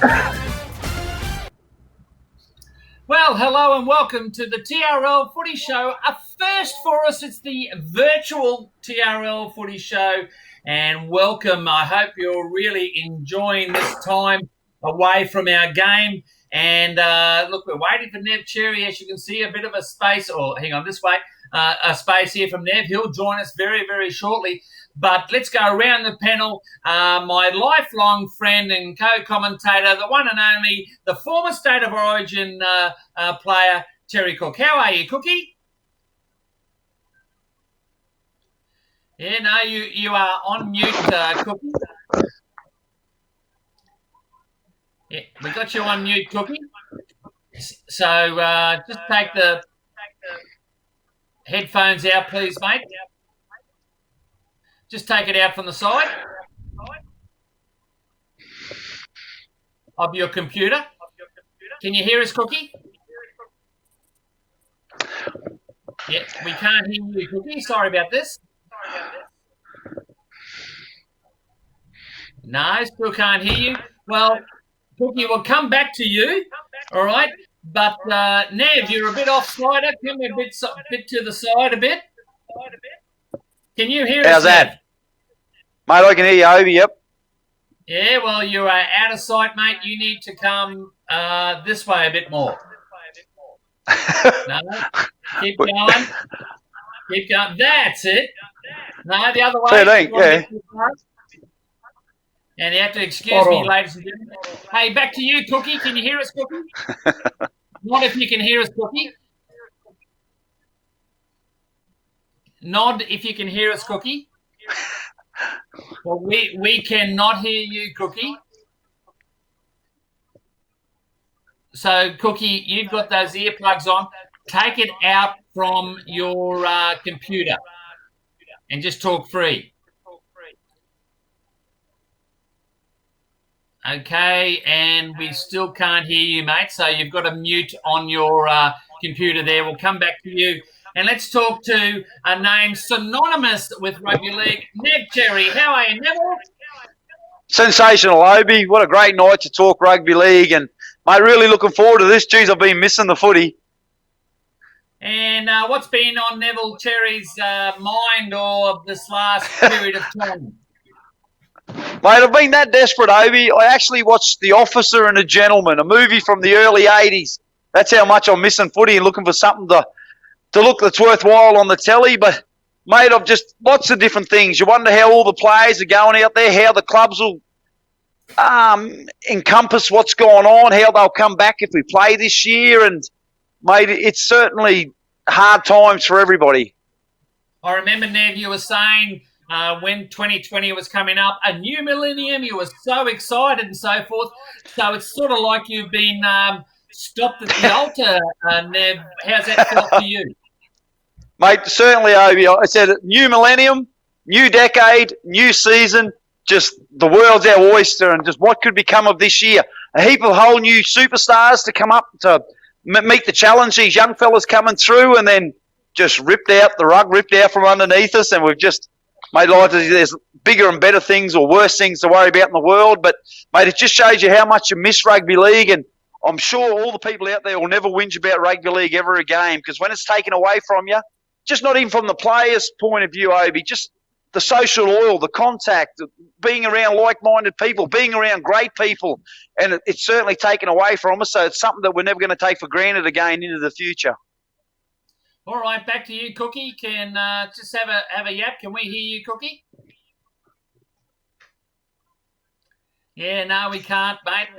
Well, hello and welcome to the TRL Footy Show. A first for us, it's the virtual TRL Footy Show. And welcome. I hope you're really enjoying this time away from our game. And look, we're waiting for Nev Cherry. As you can see, a bit of a space, or hang on this way, a space here from Nev. He'll join us very, very shortly. But let's go around the panel. My lifelong friend and co-commentator, the one and only, the former State of Origin player, Terry Cook. How are you, Cookie? Yeah, no, you are on mute, Cookie. Yeah, we got you on mute, Cookie. So just take the headphones out, please, mate. Just take it out from the side of your computer. Can you hear us, Cookie? Yeah, we can't hear you, Cookie. Sorry about this. No, still can't hear you. Well, Cookie, we'll come back to you, all right? But, Nev, you're a bit off-sider. Come a bit to the side a bit. Can you hear us? How's that? Mate, I can hear you, Obi, yep. Yeah, well, you are out of sight, mate. You need to come this way a bit more. No, keep going. Keep going. That's it. No, the other way. Fair thing, yeah. And you have to excuse me, ladies and gentlemen. Hey, back to you, Cookie. Can you hear us, Cookie? Nod if you can hear us, Cookie. Nod if you can hear us, Cookie. Well, we cannot hear you, Cookie. So, Cookie, you've got those earplugs on. Take it out from your computer and just talk free. Okay, and we still can't hear you, mate, so you've got a mute on your computer there. We'll come back to you. And let's talk to a name synonymous with rugby league, Nev Cherry. How are you, Neville? Sensational, Obi. What a great night to talk rugby league. And, mate, really looking forward to this. Geez, I've been missing the footy. And what's been on Neville Cherry's mind or this last period of time? Mate, I've been that desperate, Obi. I actually watched The Officer and a Gentleman, a movie from the early 80s. That's how much I'm missing footy and looking for something to look that's worthwhile on the telly. But, mate, I've just lots of different things. You wonder how all the players are going out there, how the clubs will encompass what's going on, how they'll come back if we play this year. And, mate, it's certainly hard times for everybody. I remember, Nev, you were saying when 2020 was coming up, a new millennium, you were so excited and so forth. So it's sort of like you've been stopped at the altar, Nev. How's that felt for you? Mate, certainly, Obi. I said new millennium, new decade, new season, just the world's our oyster, and just what could become of this year. A heap of whole new superstars to come up to meet the challenge. These young fellas coming through and then just ripped out from underneath us, and we've just made life. There's bigger and better things or worse things to worry about in the world, but, mate, it just shows you how much you miss rugby league, and I'm sure all the people out there will never whinge about rugby league ever again, because when it's taken away from you, just not even from the players' point of view, Obi, just the social oil, the contact, being around like-minded people, being around great people, and it's certainly taken away from us, so it's something that we're never going to take for granted again into the future. All right, back to you, Cookie. Can just have a yap. Can we hear you, Cookie? Yeah, no, we can't, mate.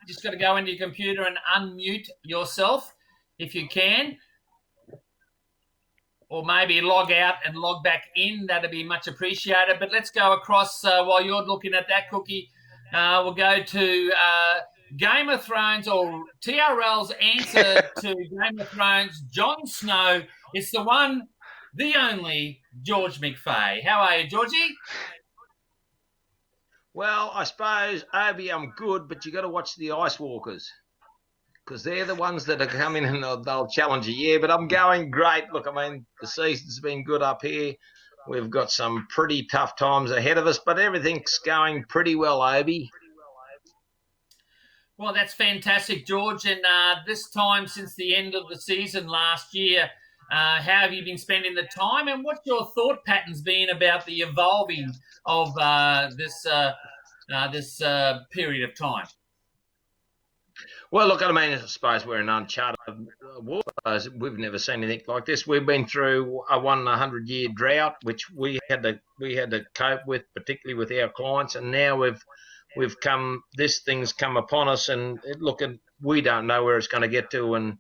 Just got to go into your computer and unmute yourself if you can. Or maybe log out and log back in. That'd be much appreciated. But let's go across while you're looking at that, Cookie. We'll go to Game of Thrones, or TRL's answer to Game of Thrones, Jon Snow. It's the one, the only, George McFay. How are you, Georgie? Well, I suppose, Obi, I'm good, but you got to watch the Ice Walkers, because they're the ones that are coming and they'll challenge you. Yeah, but I'm going great. Look, I mean, the season's been good up here. We've got some pretty tough times ahead of us, but everything's going pretty well, Obi. Well, that's fantastic, George. And this time since the end of the season last year, how have you been spending the time, and what's your thought patterns been about the evolving of this period of time? Well, look, I mean, I suppose we're in uncharted waters. We've never seen anything like this. We've been through a 100-year drought, which we had to cope with, particularly with our clients, and now we've come. This thing's come upon us, and we don't know where it's going to get to, and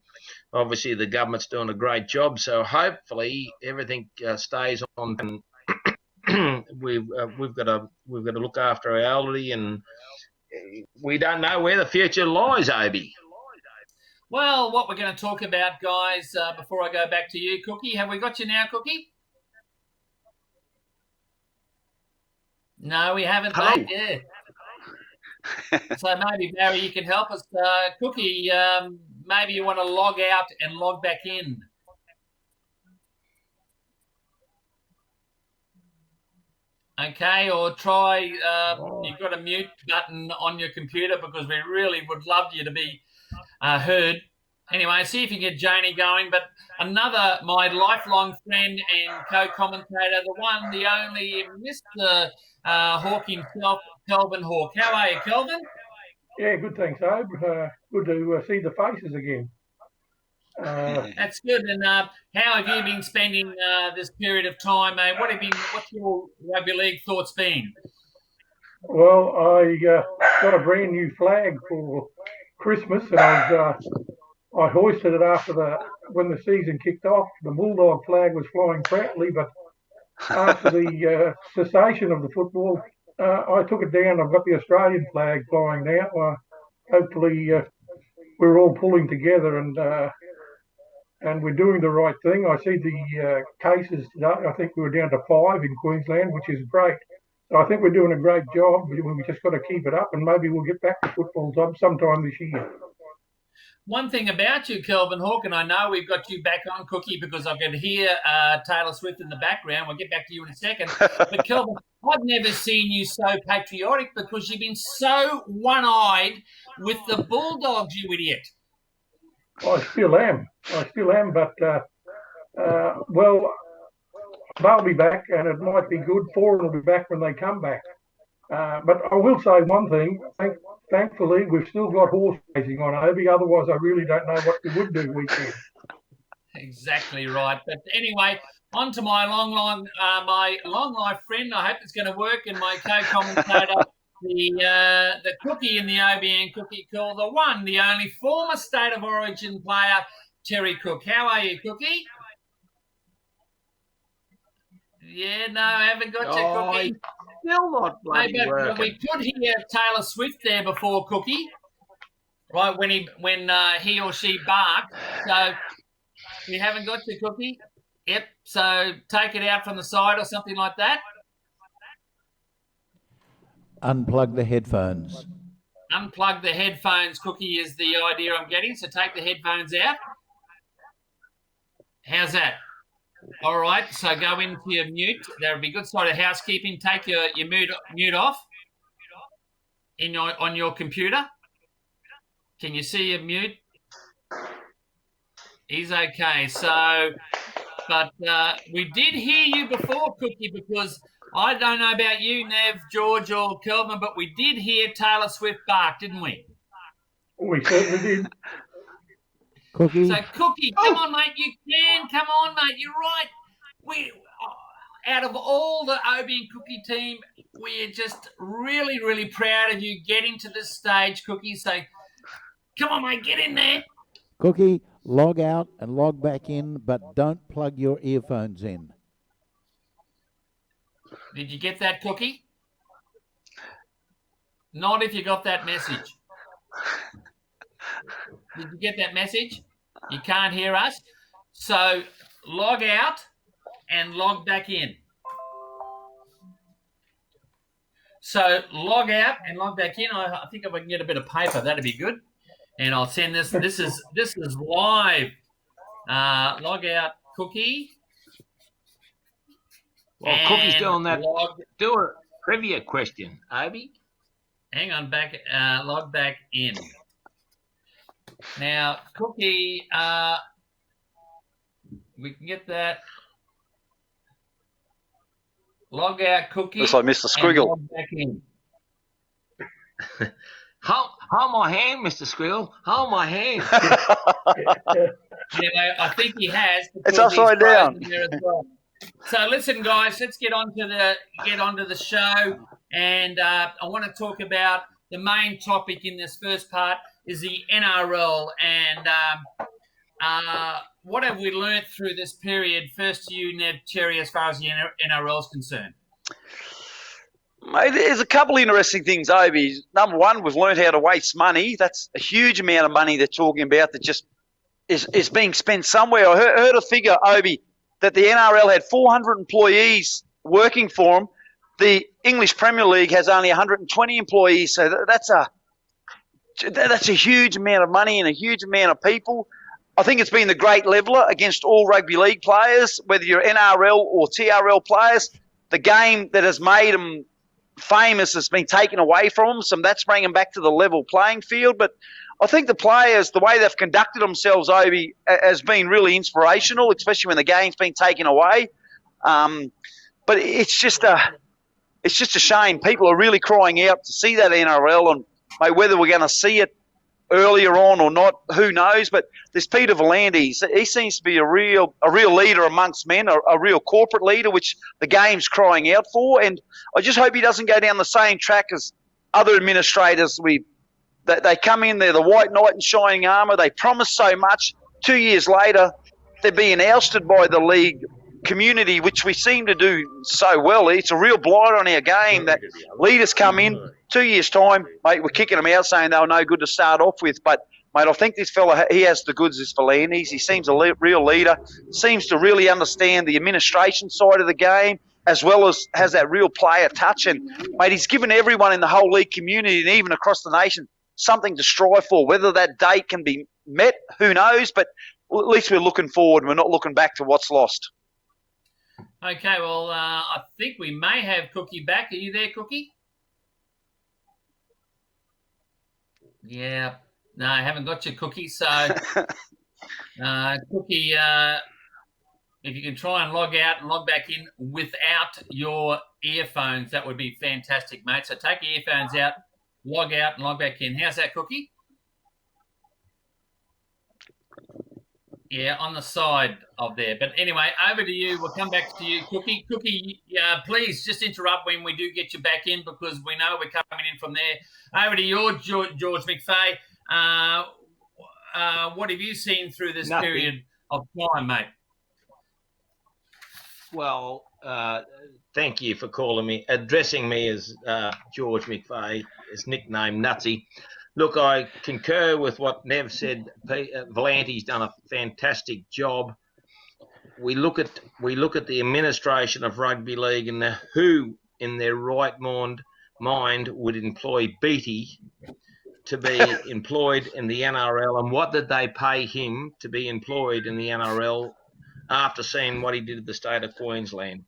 obviously the government's doing a great job. So hopefully everything stays on. We've got to look after our elderly, and we don't know where the future lies, Obi. Well, what we're going to talk about, guys, before I go back to you, Cookie, have we got you now, Cookie? No, we haven't, mate. Yeah. So maybe, Barry, you can help us. Cookie, maybe you want to log out and log back in. Okay, or try, you've got a mute button on your computer because we really would love you to be heard. Anyway, see if you can get Janie going. But my lifelong friend and co-commentator, the one, the only, Mr. Hawk himself, Kelvin Hawk. How are you, Kelvin? Yeah, good, thanks, Abe. Good to see the faces again. That's good. And how have you been spending this period of time, mate? What's your rugby league thoughts been? Well, I got a brand new flag for Christmas, and I hoisted it when the season kicked off. The Bulldog flag was flying proudly, but after the cessation of the football, I took it down. I've got the Australian flag flying now. Hopefully, we're all pulling together and we're doing the right thing. I see the cases today. I think we were down to 5 in Queensland, which is great. So I think we're doing a great job. We just got to keep it up, and maybe we'll get back to football sometime this year. One thing about you, Kelvin Hawk, and I know we've got you back on, Cookie, because I can hear Taylor Swift in the background. We'll get back to you in a second. But Kelvin, I've never seen you so patriotic because you've been so one-eyed with the Bulldogs, you idiot. I still am, but, well, they'll be back, and it might be good. Foreign will be back when they come back. But I will say one thing. Thankfully, we've still got horse racing on, Obi. Otherwise, I really don't know what we would do weekend. Exactly right. But anyway, on to my long life friend. I hope it's going to work, and my co-commentator, the Cookie in the OBN Cookie Call, the one, the only former State of Origin player, Terry Cook. How are you, Cookie? Yeah, no, I haven't got you, Cookie. Still not bloody working. We could hear Taylor Swift there before, Cookie, right, when he or she barked. So we haven't got you, Cookie. Yep, so take it out from the side or something like that. Unplug the headphones. Unplug the headphones, Cookie, is the idea I'm getting. So take the headphones out. How's that? All right, so go into your mute. That would be good sort of housekeeping. Take your mute off on your computer. Can you see your mute? He's okay. So, but we did hear you before, Cookie, because I don't know about you, Nev, George, or Kelvin, but we did hear Taylor Swift bark, didn't we? We certainly did. Cookie. So, Cookie, come on, mate. You can. Come on, mate. You're right. Out of all the Obi and Cookie team, we're just really, really proud of you getting to this stage, Cookie. So, come on, mate. Get in there. Cookie, log out and log back in, but don't plug your earphones in. Did you get that, Cookie? Not if you got that message. Did you get that message? You can't hear us. So log out and log back in. So log out and log back in. I think if I can get a bit of paper, that'd be good. And I'll send this. This is live. Log out, Cookie. Well, Cookie's doing that. Do a trivia question, Obi. Hang on, log back in. Now, Cookie, we can get that. Log out, Cookie. Looks like Mr. And Squiggle. log back in. Hold my hand, Mr. Squirrel. Hold my hand. I think he has. It's upside down. There as well. So listen, guys, let's get onto the show, and I want to talk about the main topic in this first part is the NRL, and what have we learnt through this period? First to you, Ned Cherry, as far as the NRL is concerned. Mate, there's a couple interesting things, Obi. Number one, we've learned how to waste money. That's a huge amount of money they're talking about that just is being spent somewhere. I heard a figure, Obi, that the NRL had 400 employees working for them. The English Premier League has only 120 employees, so that's a huge amount of money and a huge amount of people. I think it's been the great leveller against all rugby league players, whether you're NRL or TRL players. The game that has made them famous has been taken away from them, so that's bringing them back to the level playing field. But I think the players, the way they've conducted themselves, Obi, has been really inspirational, especially when the game's been taken away. But it's just a shame. People are really crying out to see that NRL, and mate, whether we're going to see it earlier on or not, who knows? But this Peter V'landys, he seems to be a real leader amongst men, a real corporate leader, which the game's crying out for. And I just hope he doesn't go down the same track as other administrators. They come in, they're the white knight in shining armour. They promise so much. 2 years later, they're being ousted by the league community, which we seem to do so well. It's a real blight on our game that leaders come in, 2 years' time, mate, we're kicking them out saying they were no good to start off with. But, mate, I think this fella, he has the goods, this V'landys. He seems a real leader, seems to really understand the administration side of the game, as well as has that real player touch. And, mate, he's given everyone in the whole league community and even across the nation something to strive for. Whether that date can be met, who knows? But at least we're looking forward. We're not looking back to what's lost. Okay, well, I think we may have Cookie back. Are you there, Cookie? Yeah. No, I haven't got your Cookie. So, Cookie, if you can try and log out and log back in without your earphones, that would be fantastic, mate. So take your earphones out and log back in. How's that, Cookie? Yeah, on the side of there. But anyway, over to you. We'll come back to you, Cookie. Cookie, please just interrupt when we do get you back in, because we know we're coming in from there. Over to you, George McFay. What have you seen through this period of time, mate? Well, thank you for addressing me as George McFay, his nickname Nutsy. Look, I concur with what Nev said. V'landys done a fantastic job. We look at the administration of rugby league and who in their right mind would employ Beattie to be employed in the NRL, and what did they pay him to be employed in the NRL after seeing what he did at the state of Queensland?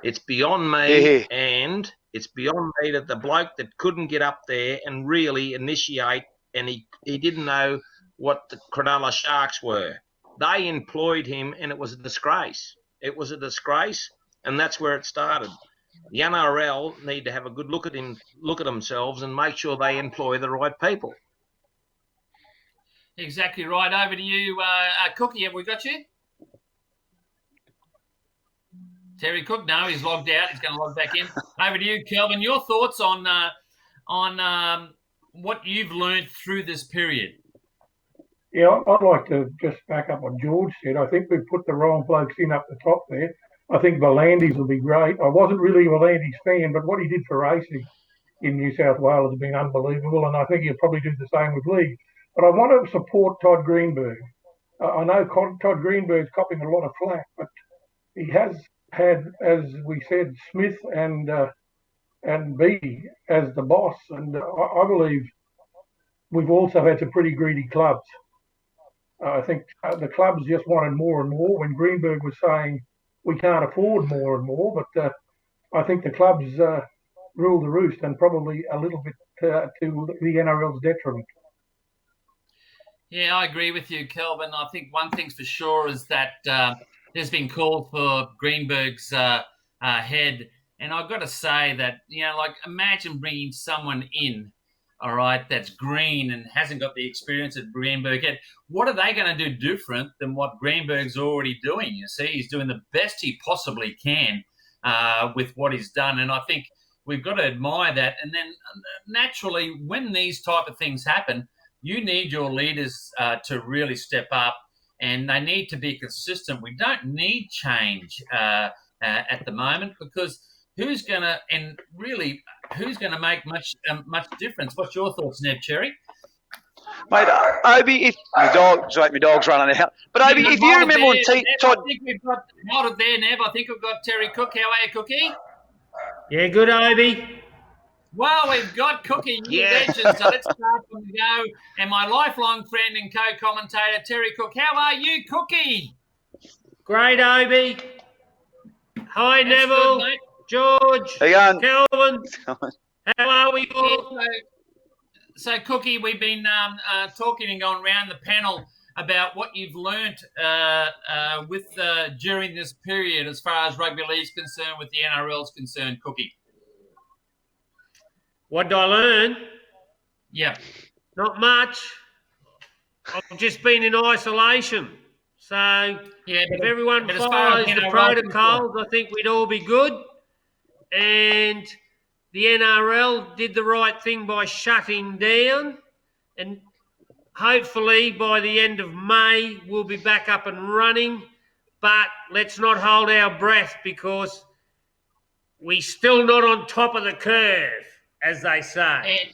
It's beyond me, and it's beyond me that the bloke that couldn't get up there and really initiate, and he didn't know what the Cronulla Sharks were. They employed him, and it was a disgrace. It was a disgrace, and that's where it started. The NRL need to have a good look at themselves and make sure they employ the right people. Exactly right. Over to you, Cookie. Have we got you? Terry Cook? No, he's logged out. He's going to log back in. Over to you, Kelvin. Your thoughts on what you've learned through this period? Yeah, I'd like to just back up what George said. I think we've put the wrong blokes in up the top there. I think V'landys will be great. I wasn't really a V'landys fan, but what he did for racing in New South Wales has been unbelievable, and I think he'll probably do the same with league. But I want to support Todd Greenberg. I know Todd Greenberg's copying a lot of flack, but he has had, as we said, Smith and Beattie as the boss, and I believe we've also had some pretty greedy clubs. I think the clubs just wanted more and more when Greenberg was saying we can't afford more and more, but I think the clubs rule the roost, and probably a little bit to the NRL's detriment. Yeah, I agree with you, Kelvin. I think one thing's for sure is that there's been called for Greenberg's head, and I've got to say that like imagine bringing someone in, all right, that's green and hasn't got the experience that Greenberg had. What are they going to do different than what Greenberg's already doing? You see, he's doing the best he possibly can with what he's done, and I think we've got to admire that. And then naturally, when these type of things happen, you need your leaders to really step up, and they need to be consistent. We don't need change at the moment, because who's going to make much difference? What's your thoughts, Neb Cherry? Mate, Obi, if my dog's running out. But Obi, if you remember when Todd, I think we've got hold it there, Neb. I think we've got Terry Cook. How are you, Cookie? Yeah, good, Obi. Well, we've got Cookie, you legend, so let's start from the go. And my lifelong friend and co-commentator, Terry Cook. How are you, Cookie? Great, Obi. Hi, That's Neville, good, mate. George, Kelvin. How are we all? So, Cookie, we've been talking and going around the panel about what you've learnt during this period as far as rugby league's concerned, with the NRL's concerned, Cookie. What did I learn? Yeah. Not much. I've just been in isolation. So if everyone follows the protocols, I think we'd all be good. And the NRL did the right thing by shutting down. And hopefully by the end of May, we'll be back up and running. But let's not hold our breath, because we're still not on top of the curve, as they say.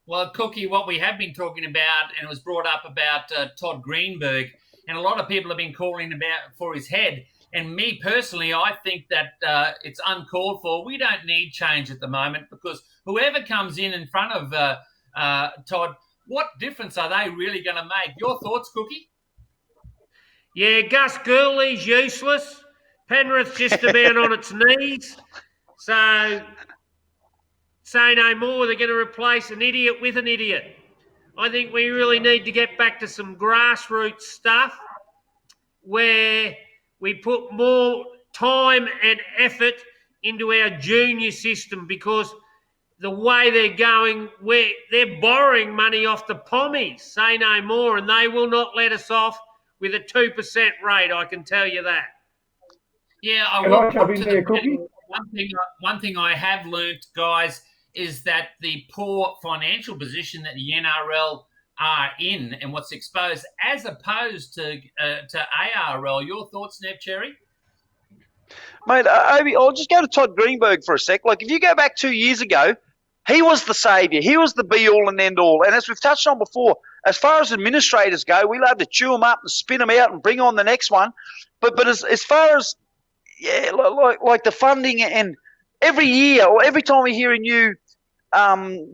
Well, Cookie, what we have been talking about, and it was brought up about Todd Greenberg, and a lot of people have been calling for his head. And me personally, I think that it's uncalled for. We don't need change at the moment, because whoever comes in front of Todd, what difference are they really going to make? Your thoughts, Cookie? Yeah, Gus Gourley's useless. Penrith's just about on its knees. So, say no more. They're going to replace an idiot with an idiot. I think we really need to get back to some grassroots stuff where we put more time and effort into our junior system, because the way they're going, they're borrowing money off the pommies, say no more, and they will not let us off with a 2% rate, I can tell you that. Yeah, I will put to the one thing I have learnt, guys, is that the poor financial position that the NRL are in and what's exposed, as opposed to ARL. Your thoughts, Neb Cherry? Mate, Obi, I'll just go to Todd Greenberg for a sec. Like, if you go back 2 years ago, he was the saviour. He was the be-all and end-all. And as we've touched on before, as far as administrators go, we love to chew them up and spin them out and bring on the next one. But as far as, like the funding, and every year or every time we hear a new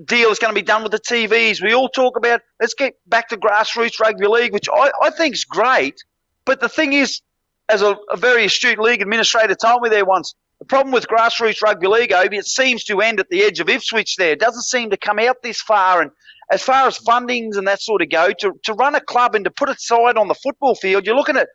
deal is going to be done with the TVs, we all talk about, let's get back to grassroots rugby league, which I think is great. But the thing is, as a very astute league administrator told me there once, the problem with grassroots rugby league, Obi, it seems to end at the edge of Ipswich there. It doesn't seem to come out this far. And as far as fundings and that sort of go, to run a club and to put it side on the football field, you're looking at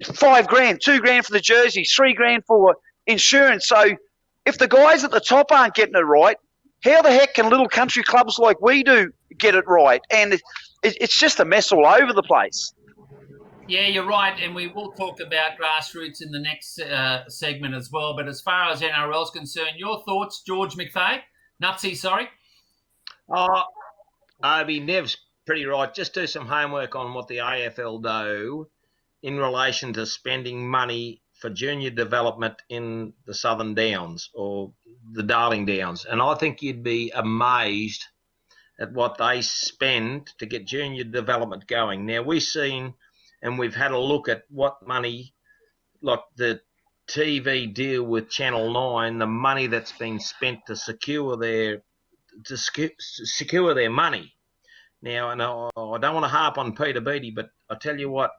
$5,000, $2,000 for the jerseys, $3,000 for insurance. So if the guys at the top aren't getting it right, how the heck can little country clubs like we do get it right? And it's just a mess all over the place. Yeah, you're right, and we will talk about grassroots in the next segment as well. But as far as NRL's concerned, your thoughts, George McFay? Nutsy, sorry. Obi, Nev's pretty right. Just do some homework on what the AFL do in relation to spending money for junior development in the Southern Downs or the Darling Downs. And I think you'd be amazed at what they spend to get junior development going. Now, we've seen and we've had a look at what money, like the TV deal with Channel 9, the money that's been spent to secure their money. Now, and I don't want to harp on Peter Beattie, but I tell you what,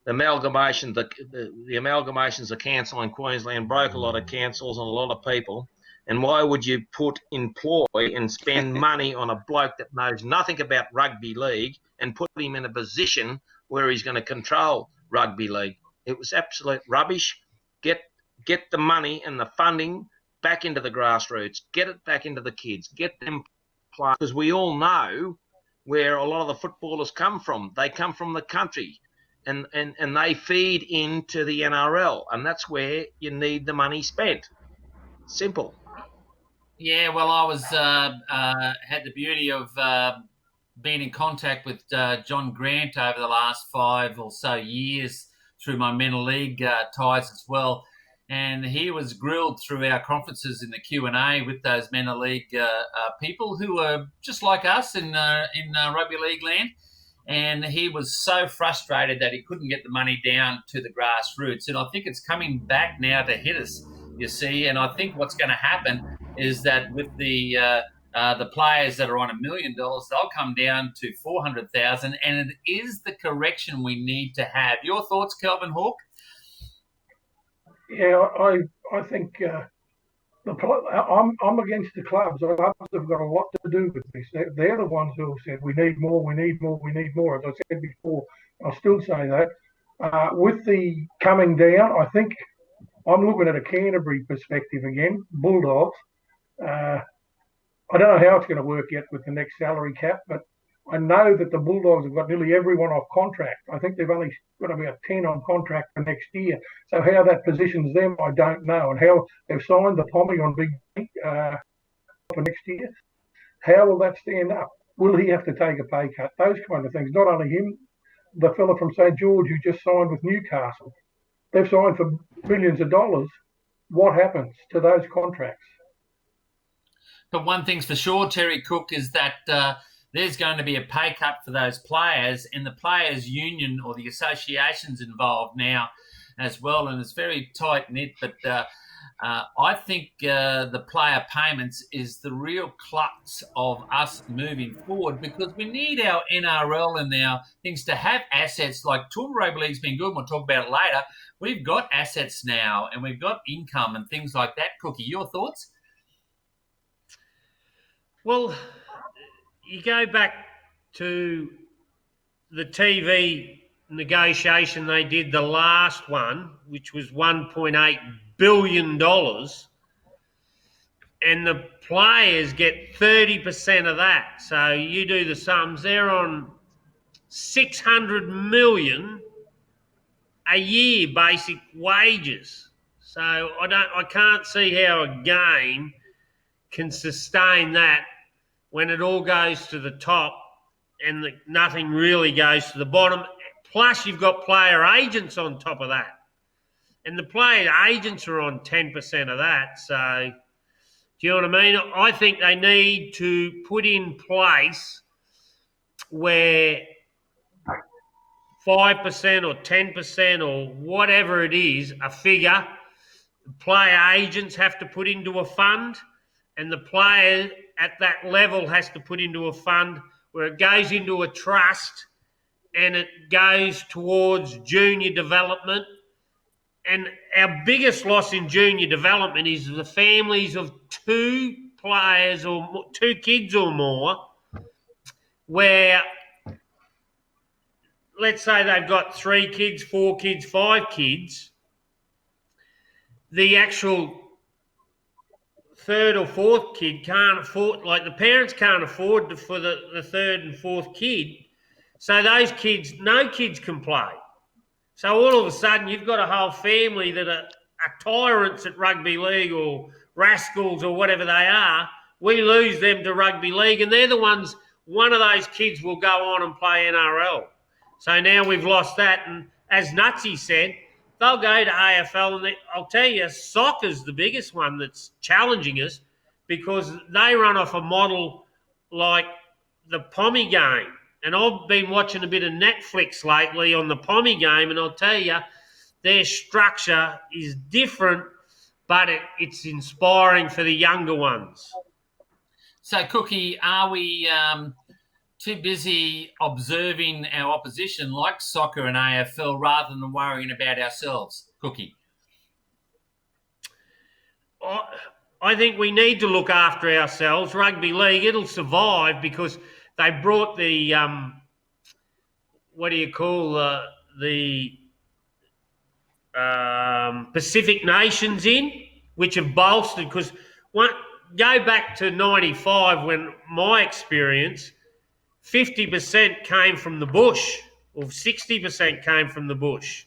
the amalgamations are cancelling. Queensland broke a lot of councils and a lot of people, And why would you employ and spend money on a bloke that knows nothing about rugby league and put him in a position where he's going to control rugby league? It was absolute rubbish. Get the money and the funding back into the grassroots. Get it back into the kids. Get them playing. Because we all know where a lot of the footballers come from. They come from the country. And they feed into the NRL. And that's where you need the money spent. Simple. Yeah, well, I was had the beauty of being in contact with John Grant over the last 5 or so years through my mental league ties as well, and he was grilled through our conferences in the Q&A with those mental league people who are just like us in rugby league land. And he was so frustrated that he couldn't get the money down to the grassroots. And I think it's coming back now to hit us, you see. And I think what's going to happen is that with the players that are on $1 million, they'll come down to 400,000, and it is the correction we need to have. Your thoughts, Kelvin Hawke? Yeah, I think I'm against the clubs. The clubs have got a lot to do with this. They're the ones who have said we need more, we need more, we need more. As I said before, I'll still say that. With the coming down, I think I'm looking at a Canterbury perspective again, Bulldogs. I don't know how it's going to work yet with the next salary cap, but I know that the Bulldogs have got nearly everyone off contract. I think they've only got about 10 on contract for next year. So how that positions them, I don't know. And how they've signed the Pommy on big for next year, how will that stand up? Will he have to take a pay cut? Those kind of things. Not only him, the fella from St. George who just signed with Newcastle. They've signed for millions of dollars. What happens to those contracts? But one thing's for sure, Terry Cook, is that there's going to be a pay cut for those players, and the players' union or the association's involved now as well, and it's very tight-knit. But I think the player payments is the real crux of us moving forward, because we need our NRL and our things to have assets. Like Tour Rugby League's been good, and we'll talk about it later. We've got assets now, and we've got income and things like that. Cookie, your thoughts? Well, you go back to the TV negotiation they did, the last one, which was $1.8 billion, and the players get 30% of that. So you do the sums, they're on $600 million a year basic wages. So I can't see how a game can sustain that when it all goes to the top and nothing really goes to the bottom. Plus, you've got player agents on top of that. And the player agents are on 10% of that. So, do you know what I mean? I think they need to put in place where 5% or 10% or whatever it is, a figure, the player agents have to put into a fund, and the player at that level has to put into a fund where it goes into a trust and it goes towards junior development. And our biggest loss in junior development is the families of 2 players or 2 kids or more, where let's say they've got 3 kids, 4 kids, 5 kids, the actual 3rd or 4th kid can't afford, like the parents can't afford for the 3rd and 4th kid. So those kids, no kids can play. So all of a sudden you've got a whole family that are tyrants at rugby league or rascals or whatever they are. We lose them to rugby league, and they're the ones, one of those kids will go on and play NRL. So now we've lost that. And as Nutsy said, they'll go to AFL, and I'll tell you, soccer's the biggest one that's challenging us, because they run off a model like the Pommy game. And I've been watching a bit of Netflix lately on the Pommy game, and I'll tell you, their structure is different, but it's inspiring for the younger ones. So, Cookie, are we too busy observing our opposition like soccer and AFL rather than worrying about ourselves, Cookie? I I think we need to look after ourselves. Rugby league, it'll survive because they brought the what do you call the Pacific nations in, which have bolstered. Because go back to '95 when my experience, 50% came from the bush, or 60% came from the bush.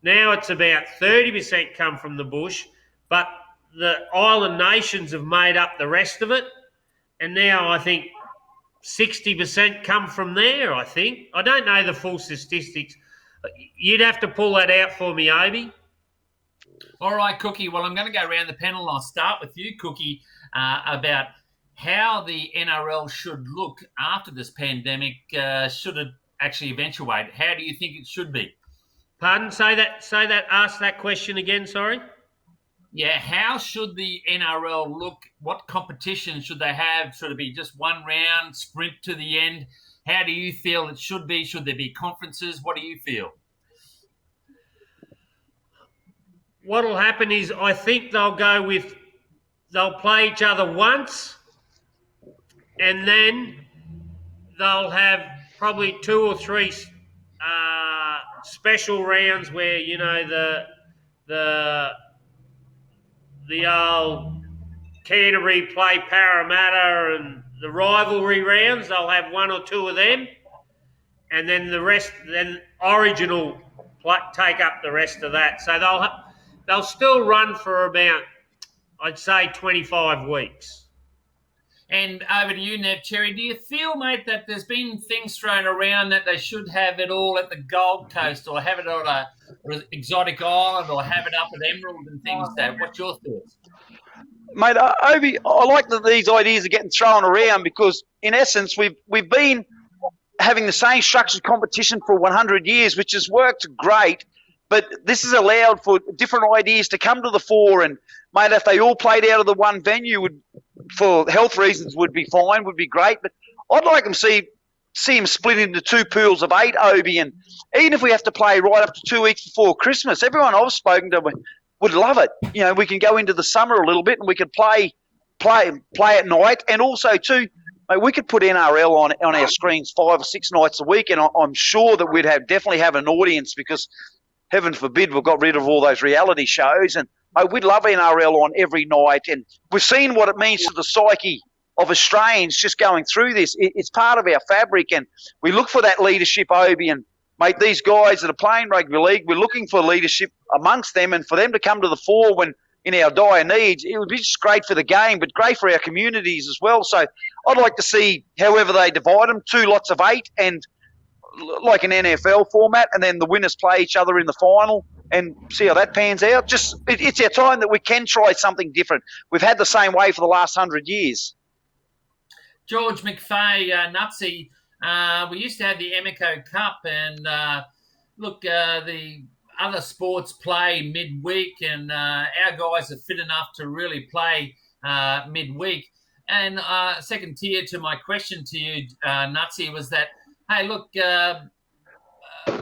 Now it's about 30% come from the bush, but the island nations have made up the rest of it. And now I think 60% come from there, I think. I don't know the full statistics. You'd have to pull that out for me, Obi. All right, Cookie. Well, I'm going to go around the panel. I'll start with you, Cookie, about how the NRL should look after this pandemic. Should it actually eventuate? How do you think it should be? Pardon? Ask that question again, sorry. Yeah, how should the NRL look? What competition should they have? Should it be just one round, sprint to the end? How do you feel it should be? Should there be conferences? What do you feel? What'll happen is I think they'll play each other once, and then they'll have probably 2 or 3 special rounds where, you know, the old Canterbury play Parramatta and the rivalry rounds. They'll have 1 or 2 of them, and then the rest. Then Origin will take up the rest of that. So they'll still run for about, I'd say, 25 weeks. And over to you, Nev Cherry. Do you feel, mate, that there's been things thrown around that they should have it all at the Gold Coast, or have it on an exotic island, or have it up at Emerald and things like that? What's your thoughts? Mate, Obi, I like that these ideas are getting thrown around because, in essence, we've been having the same structured competition for 100 years, which has worked great. But this has allowed for different ideas to come to the fore. And, mate, if they all played out of the one venue, for health reasons, would be fine, would be great. But I'd like them to see them split into 2 pools of 8, Obi. And even if we have to play right up to 2 weeks before Christmas, everyone I've spoken to would love it. You know, we can go into the summer a little bit and we could play at night. And also, too, mate, we could put NRL on our screens 5 or 6 nights a week. And I'm sure that we'd definitely have an audience because, heaven forbid, we've got rid of all those reality shows. And we'd love NRL on every night. And we've seen what it means to the psyche of Australians just going through this. It's part of our fabric. And we look for that leadership, Obi. And, mate, these guys that are playing rugby league, we're looking for leadership amongst them. And for them to come to the fore when in our dire needs, it would be just great for the game, but great for our communities as well. So I'd like to see however they divide them, 2 lots of 8 and like an NFL format, and then the winners play each other in the final and see how that pans out. Just it's our time that we can try something different. We've had the same way for the last 100 years. George McFay, Nutsy, we used to have the Emeco Cup, and the other sports play midweek, and our guys are fit enough to really play midweek. And second tier to my question to you, Nutsy, was that, hey, look,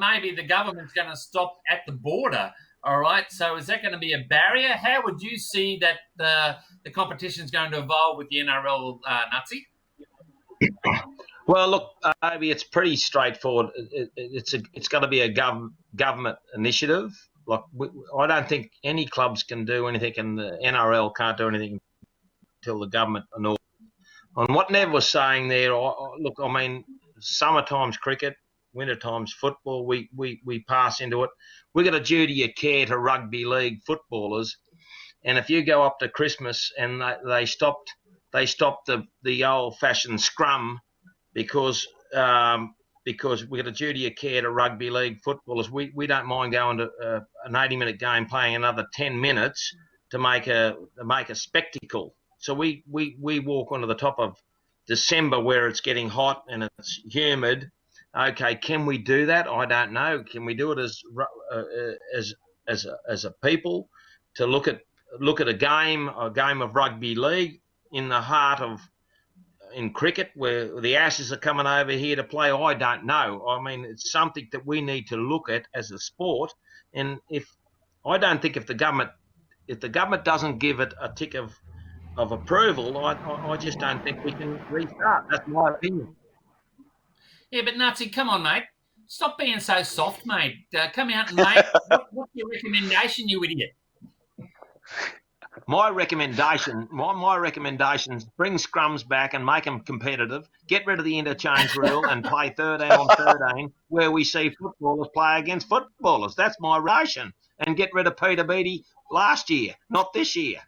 maybe the government's going to stop at the border, all right? So is that going to be a barrier? How would you see that the competition's going to evolve with the NRL, Nutsy? Well, look, Obi, it's pretty straightforward. It's got to be a government initiative. Like, I don't think any clubs can do anything, and the NRL can't do anything until the government and all. On what Nev was saying there, look, I mean, summertime's cricket, wintertime's football. We pass into it. We got a duty of care to rugby league footballers, and if you go up to Christmas and they stopped the old-fashioned scrum because we got a duty of care to rugby league footballers. We don't mind going to an 80-minute game, playing another 10 minutes to make a spectacle. So we walk onto the top of December where it's getting hot and it's humid. Okay, can we do that? I don't know. Can we do it as a people to look at a game of rugby league in the heart of in cricket where the Ashes are coming over here to play? I don't know. I mean, it's something that we need to look at as a sport. And if the government doesn't give it a tick of of approval, I just don't think we can restart. That's my opinion. Yeah, but Nazi, come on, mate. Stop being so soft, mate. Come out and make what's your recommendation, you idiot? My recommendation is bring scrums back and make them competitive. Get rid of the interchange rule and play 13 on 13, where we see footballers play against footballers. That's my ration. And get rid of Peter Beattie last year, not this year.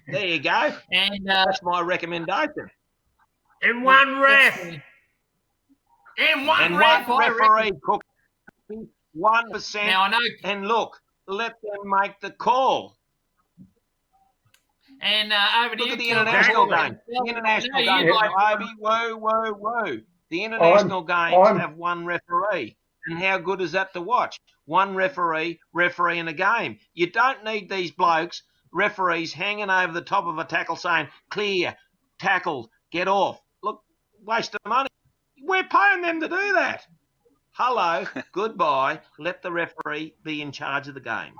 There you go. And that's my recommendation. And one ref. And one referee. 1%. Now I know. And look, let them make the call. And over to look you, at the international game. The international game. Whoa. The international games have one referee. And how good is that to watch? One referee in a game. You don't need these blokes, referees, hanging over the top of a tackle saying, clear, tackled, get off. Look, waste of money. We're paying them to do that. Hello, goodbye. Let the referee be in charge of the game.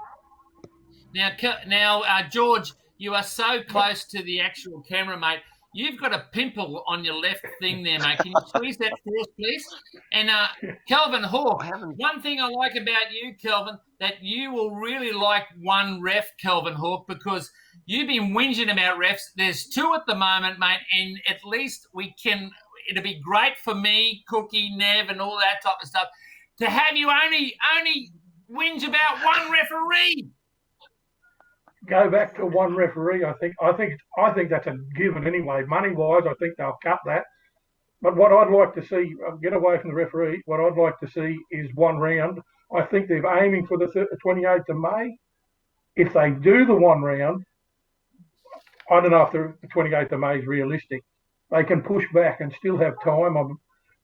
Now, George, you are so close to the actual camera, mate. You've got a pimple on your left thing there, mate. Can you squeeze that for us, please? And Kelvin Hawke, one thing I like about you, Kelvin, that you will really like one ref, Kelvin Hawke, because you've been whinging about refs. There's two at the moment, mate, and at least we can... It'd be great for me, Cookie, Nev, and all that type of stuff to have you only whinge about one referee. Go back to one referee. I think that's a given anyway. Money wise, I think they'll cut that. But what I'd like to see, get away from the referee. What I'd like to see is one round. I think they're aiming for the 28th of May. If they do the one round, I don't know if the 28th of May is realistic. They can push back and still have time.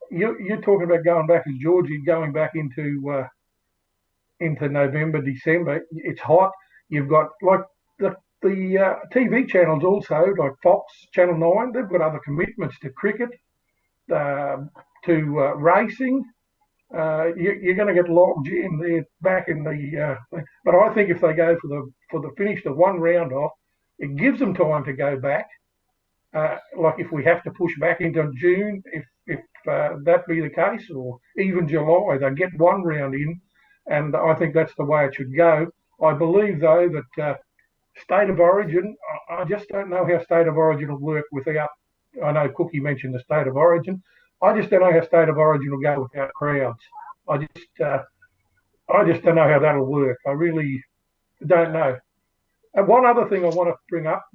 You're talking about going back as Georgie, going back into November, December. It's hot. You've got like the TV channels also, like Fox, Channel 9. They've got other commitments to cricket, to racing. You're going to get logged in there back in the. But I think if they go for the finish the one round off, it gives them time to go back. Like if we have to push back into June, if that be the case, or even July, they get one round in, and I think that's the way it should go. I believe, though, that State of Origin, I just don't know how State of Origin will work without, I know Cookie mentioned the State of Origin, I just don't know how State of Origin will go without crowds. I just don't know how that'll work. I really don't know. And one other thing I want to bring up,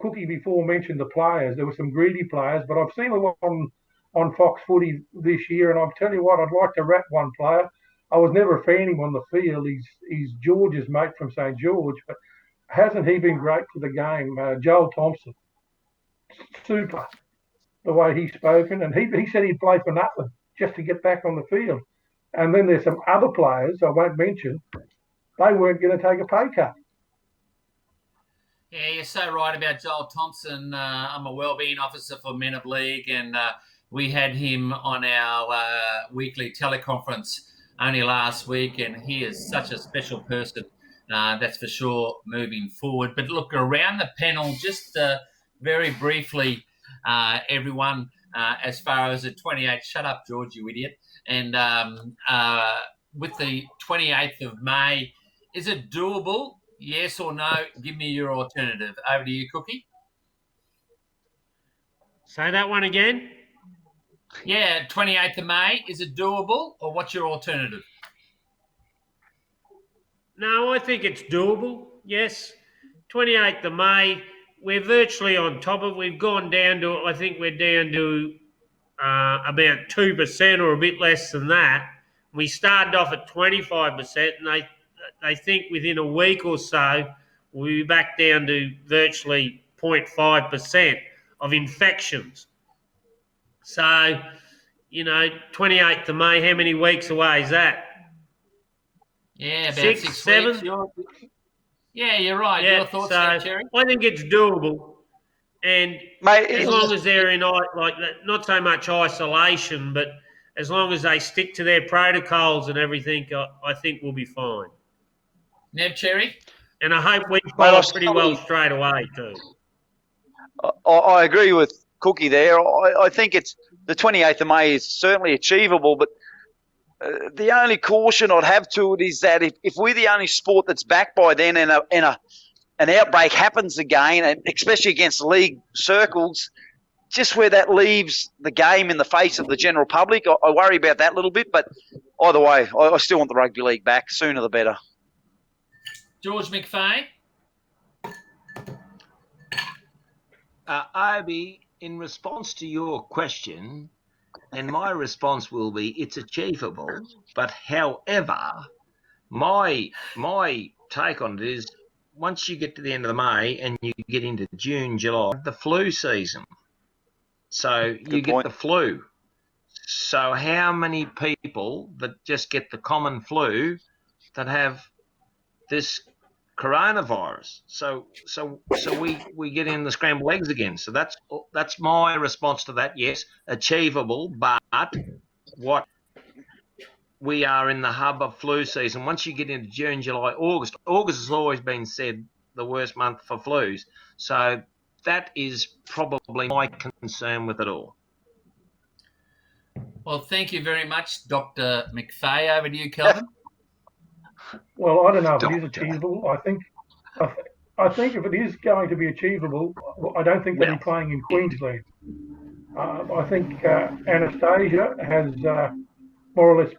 Cookie before mentioned the players. There were some greedy players, but I've seen a lot on Fox Footy this year, and I'll tell you what, I'd like to rap one player. I was never a fan of him on the field. He's George's mate from St. George, but hasn't he been great for the game? Joel Thompson, super, the way he's spoken. And he said he'd play for nothing just to get back on the field. And then there's some other players I won't mention. They weren't going to take a pay cut. Yeah, you're so right about Joel Thompson. I'm a wellbeing officer for Men of League, and we had him on our weekly teleconference only last week, and he is such a special person, that's for sure, moving forward. But look, around the panel, just very briefly, everyone, as far as the 28th, shut up, George, you idiot, and with the 28th of May, is it doable? Yes or no? Give me your alternative. Over to you, Cookie. Say that one again. Yeah, 28th of May. Is it doable, or what's your alternative? No, I think it's doable. Yes, 28th of May. We're virtually on top of it. We've gone down to, I think we're down to about 2% or a bit less than that. We started off at 25%, and they think within a week or so we'll be back down to virtually 0.5% of infections. So, 28th of May, how many weeks away is that? Yeah, about 6, 7? Weeks. Yeah, you're right. Yeah, your thoughts there, Terry? I think it's doable. And Mate, as long as they're in, like, not so much isolation, but as long as they stick to their protocols and everything, I think we'll be fine. Neb Cherry? And I hope we follow pretty well straight away too. I agree with Cookie there. I think it's the 28th of May is certainly achievable, but the only caution I'd have to it is that if we're the only sport that's back by then and an outbreak happens again, and especially against league circles, just where that leaves the game in the face of the general public, I worry about that a little bit. But either way, I still want the rugby league back. Sooner the better. George McFay? Obi, in response to your question, and my response will be it's achievable, but however, my take on it is once you get to the end of May and you get into June, July, the flu season. So you get the flu. So how many people that just get the common flu that have this coronavirus? So we get in the scrambled eggs again. So that's my response to that. Yes, achievable, but what we are in the hub of flu season. Once you get into June, July, August has always been said the worst month for flus. So that is probably my concern with it all. Well, thank you very much, Dr. McFay. Over to you, Kelvin. Well, I don't know if it is achievable. I think if it is going to be achievable, I don't think they'll be playing in Queensland. I think Anastasia has more or less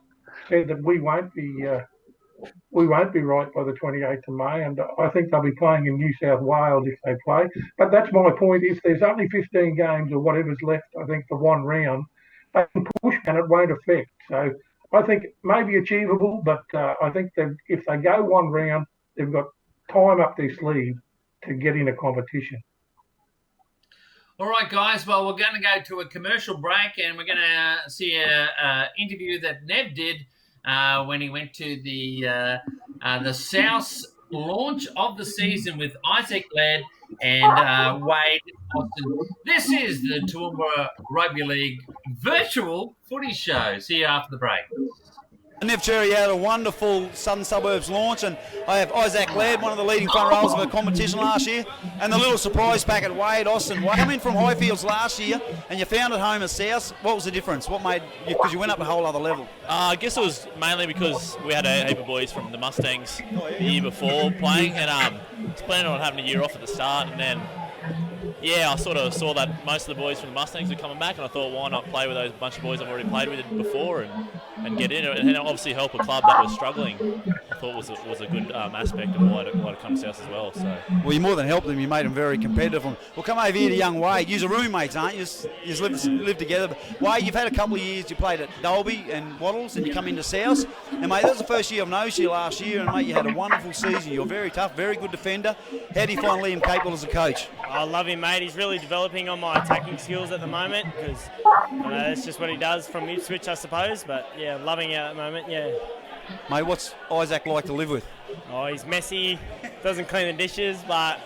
said that we won't be right by the 28th of May, and I think they'll be playing in New South Wales if they play. But that's my point. If there's only 15 games or whatever's left, I think for one round, they can push and it won't affect. So I think it may be achievable, but I think that if they go one round, they've got time up their sleeve to get in a competition. All right, guys. Well, we're going to go to a commercial break, and we're going to see an interview that Nev did when he went to the South launch of the season with Isaac Ladd and Wade Austin. This is the Toowoomba Rugby League virtual footy show. See you after the break. Nev Cherry had a wonderful Southern Suburbs launch, and I have Isaac Ladd, one of the leading front rows of the competition last year, and the little surprise packet, Wade Austin. Coming from Highfields last year, and you found it home at South. What was the difference? What made you, because you went up a whole other level? I guess it was mainly because we had a heap of boys from the Mustangs the year before playing, and was planning on having a year off at the start, and then I sort of saw that most of the boys from the Mustangs were coming back, and I thought, why not play with those bunch of boys I've already played with before and get into it, and then obviously help a club that was struggling. I thought was a good aspect of why to come to South as well. So. Well, you more than helped them. You made them very competitive. Well, come over here to young Wade. You're roommates, aren't you? You live together. Wade, you've had a couple of years. You played at Dolby and Wattles, and you come into South. And mate, that was the first year I've noticed you last year, and mate, you had a wonderful season. You're very tough, very good defender. How do you find Liam Capel as a coach? I love him, mate. He's really developing on my attacking skills at the moment because that's just what he does from Ipswich, I suppose. But yeah, loving it at the moment. Yeah. Mate, what's Isaac like to live with? Oh, he's messy, doesn't clean the dishes, but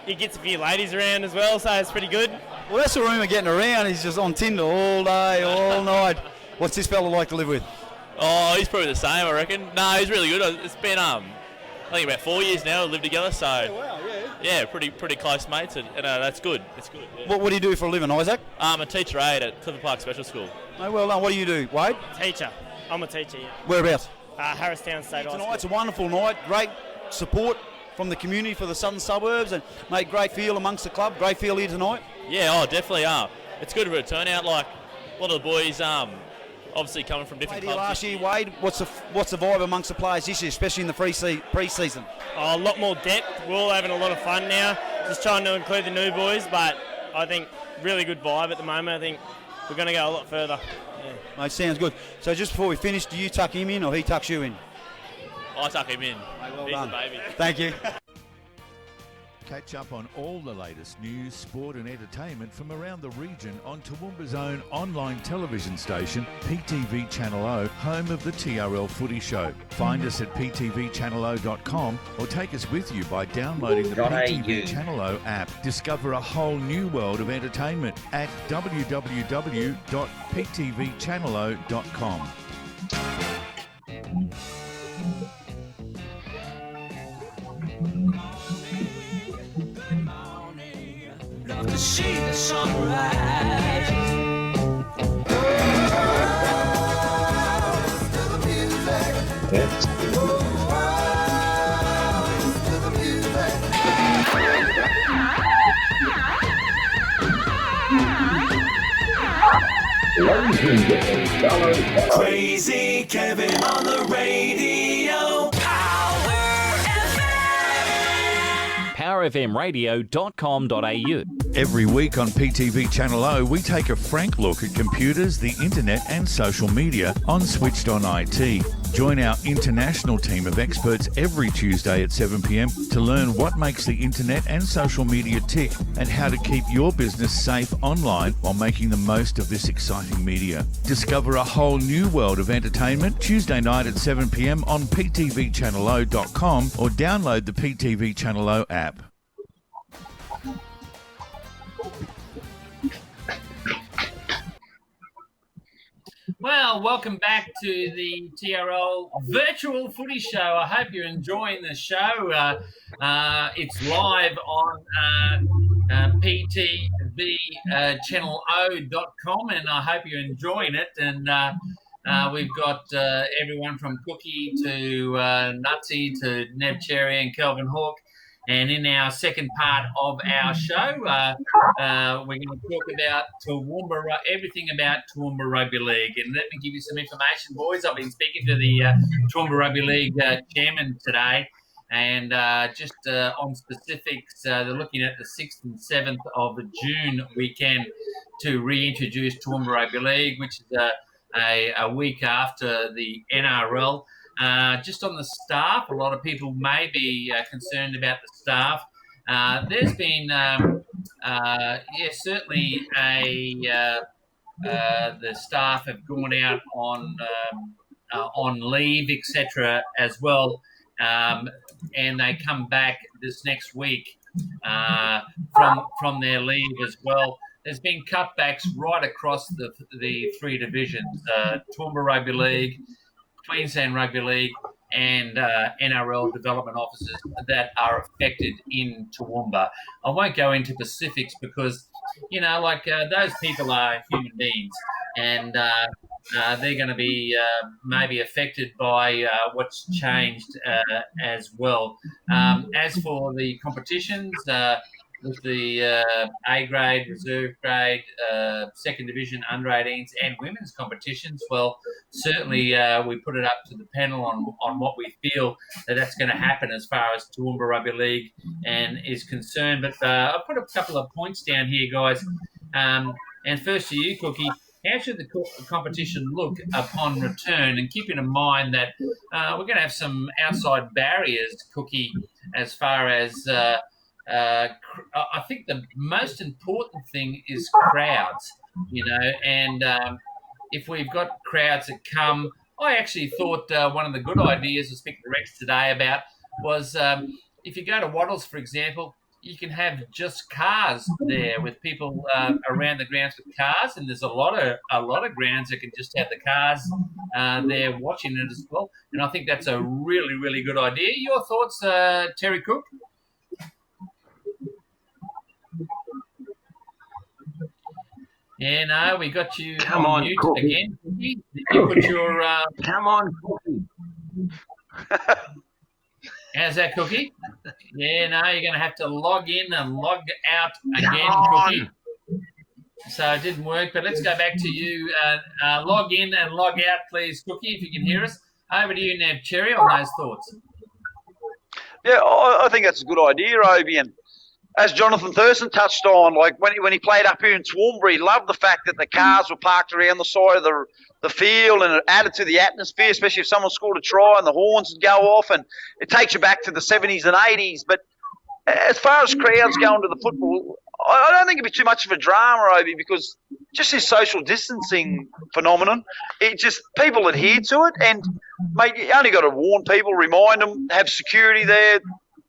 he gets a few ladies around as well, so it's pretty good. Well, that's the rumour getting around. He's just on Tinder all day, all night. What's this fella like to live with? Oh, he's probably the same, I reckon. No, he's really good. It's been I think about 4 years now we live together, so yeah, pretty close mates, and that's good. It's good. Yeah. What do you do for a living, Isaac? I'm a teacher aide at Clifford Park Special School. Oh, well done. What do you do, Wade? Teacher. I'm a teacher. Yeah. Whereabouts? Harristown State High School. Tonight's a wonderful night. Great support from the community for the Southern Suburbs, and mate, great feel amongst the club. Great feel here tonight. Yeah, definitely. It's good for a turnout. Like a lot of the boys, obviously coming from different clubs. Last year, Wade, what's the vibe amongst the players this year, especially in the pre-season? A lot more depth. We're all having a lot of fun now. Just trying to include the new boys, but I think really good vibe at the moment. I think we're going to go a lot further. Yeah. Mate, sounds good. So just before we finish, do you tuck him in or he tucks you in? I tuck him in. Mate, well He's done. a baby. Thank you. Catch up on all the latest news, sport and entertainment from around the region on Toowoomba's own online television station, PTV Channel O, home of the TRL Footy Show. Find us at ptvchannelo.com or take us with you by downloading the PTV Channel O app. Discover a whole new world of entertainment at www.ptvchannelo.com. to see the sunrise. Crazy Kevin on the radio. powerfmradio.com.au. Every week on PTV Channel O, we take a frank look at computers, the internet and social media on Switched On IT. Join our international team of experts every Tuesday at 7 p.m. to learn what makes the internet and social media tick and how to keep your business safe online while making the most of this exciting media. Discover a whole new world of entertainment Tuesday night at 7 p.m. on ptvchannelo.com or download the PTV Channel O app. Well, welcome back to the TRL Virtual Footy Show. I hope you're enjoying the show. It's live on PTV Channel.com, and I hope you're enjoying it. And we've got everyone from Cookie to Nutsy to Neb Cherry and Kelvin Hawke. And in our second part of our show, we're going to talk about Toowoomba, everything about Toowoomba Rugby League. And let me give you some information, boys. I've been speaking to the Toowoomba Rugby League chairman today, and just on specifics, they're looking at the 6th and 7th of the June weekend to reintroduce Toowoomba Rugby League, which is a week after the NRL. Just on the staff, a lot of people may be concerned about the staff. There's been, certainly the staff have gone out on leave, etc. as well, and they come back this next week from their leave as well. There's been cutbacks right across the three divisions: Toowoomba Rugby League, Queensland Rugby League, and NRL development officers that are affected in Toowoomba. I won't go into specifics because, those people are human beings, and they're going to be maybe affected by what's changed as well. As for the competitions, with the A grade, reserve grade, second division, under 18s and women's competitions, well, certainly we put it up to the panel on what we feel that's going to happen as far as Toowoomba Rugby League and is concerned. But I've put a couple of points down here, guys. And first to you, Cookie, how should the competition look upon return? And keeping in mind that we're going to have some outside barriers, Cookie, as far as I think the most important thing is crowds, and if we've got crowds that come, I actually thought one of the good ideas I was speaking to Rex today about was if you go to Wattles, for example, you can have just cars there with people around the grounds with cars, and there's a lot of grounds that can just have the cars there watching it as well, and I think that's a really, really good idea. Your thoughts, Terry Cook? Yeah, no, we got you on mute again. Did you put your... Come on, Cookie. How's that, Cookie? Yeah, no, you're going to have to log in and log out again, Cookie. So it didn't work, but let's go back to you. Log in and log out, please, Cookie, if you can hear us. Over to you, Neb Cherry, on those thoughts. Yeah, I think that's a good idea, Obi, and as Jonathan Thurston touched on, like when he played up here in Toowoomba, he loved the fact that the cars were parked around the side of the field, and it added to the atmosphere, especially if someone scored a try and the horns would go off, and it takes you back to the 70s and 80s. But as far as crowds going to the football, I don't think it'd be too much of a drama, Obi, because just this social distancing phenomenon, it just, people adhere to it, and, mate, you only got to warn people, remind them, have security there,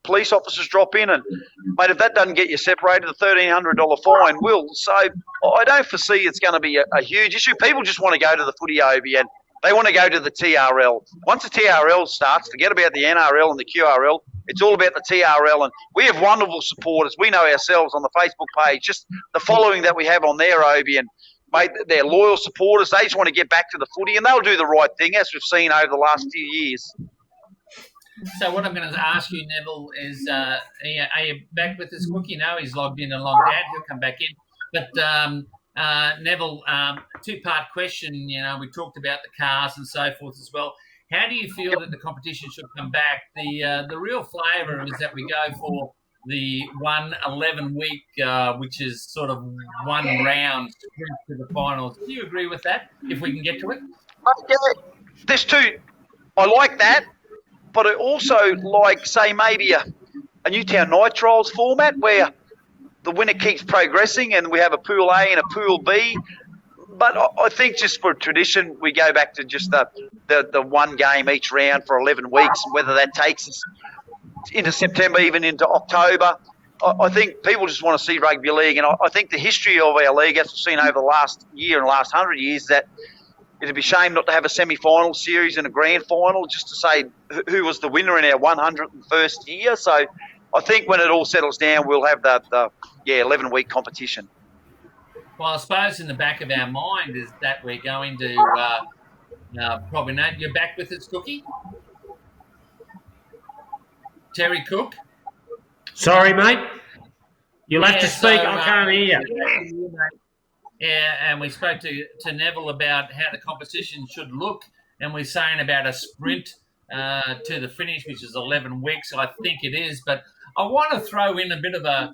police officers drop in, and, mate, if that doesn't get you separated, a $1,300 fine will. So I don't foresee it's going to be a huge issue. People just want to go to the footy, Obi, and they want to go to the TRL. Once the TRL starts, forget about the NRL and the QRL. It's all about the TRL, and we have wonderful supporters. We know ourselves on the Facebook page, just the following that we have on there, Obi, and mate, they're loyal supporters. They just want to get back to the footy, and they'll do the right thing, as we've seen over the last few years. So what I'm going to ask you, Neville, is are you back with this Cookie? No, he's logged in and logged out. He'll come back in. But Neville, two-part question. You know, we talked about the cars and so forth as well. How do you feel that the competition should come back? The real flavour is that we go for the 1 week, which is sort of one round sprint to the finals. Do you agree with that, if we can get to it? Yeah, there's two. I like that, but I also like, say, maybe a Newtown Nitriles format where the winner keeps progressing and we have a Pool A and a Pool B. But I think just for tradition, we go back to just the one game each round for 11 weeks, whether that takes us into September, even into October. I think people just want to see rugby league, and I think the history of our league, as we've seen over the last year and the last 100 years, that it'd be a shame not to have a semi-final series and a grand final just to say who was the winner in our 101st year. So I think when it all settles down, we'll have the 11-week competition. Well, I suppose in the back of our mind is that we're going to probably know. You're back with us, Cookie? Terry Cook? Sorry, mate. You'll have to speak. I can't hear you. Yeah, and we spoke to Neville about how the competition should look, and we're saying about a sprint to the finish, which is 11 weeks. I think it is, but I want to throw in a bit of a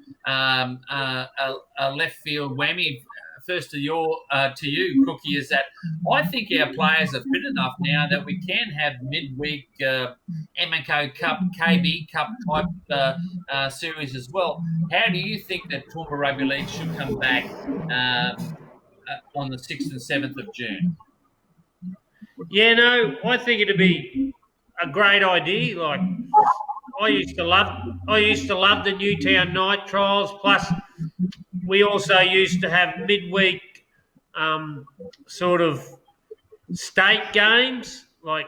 left field whammy. First to you, Cookie, is that I think our players are fit enough now that we can have midweek M&Co Cup, KB Cup type series as well. How do you think that Toowoomba Rugby League should come back on the 6th and 7th of June? Yeah, no, I think it'd be a great idea. Like I used to love the Newtown Night Trials. Plus, we also used to have midweek sort of state games. Like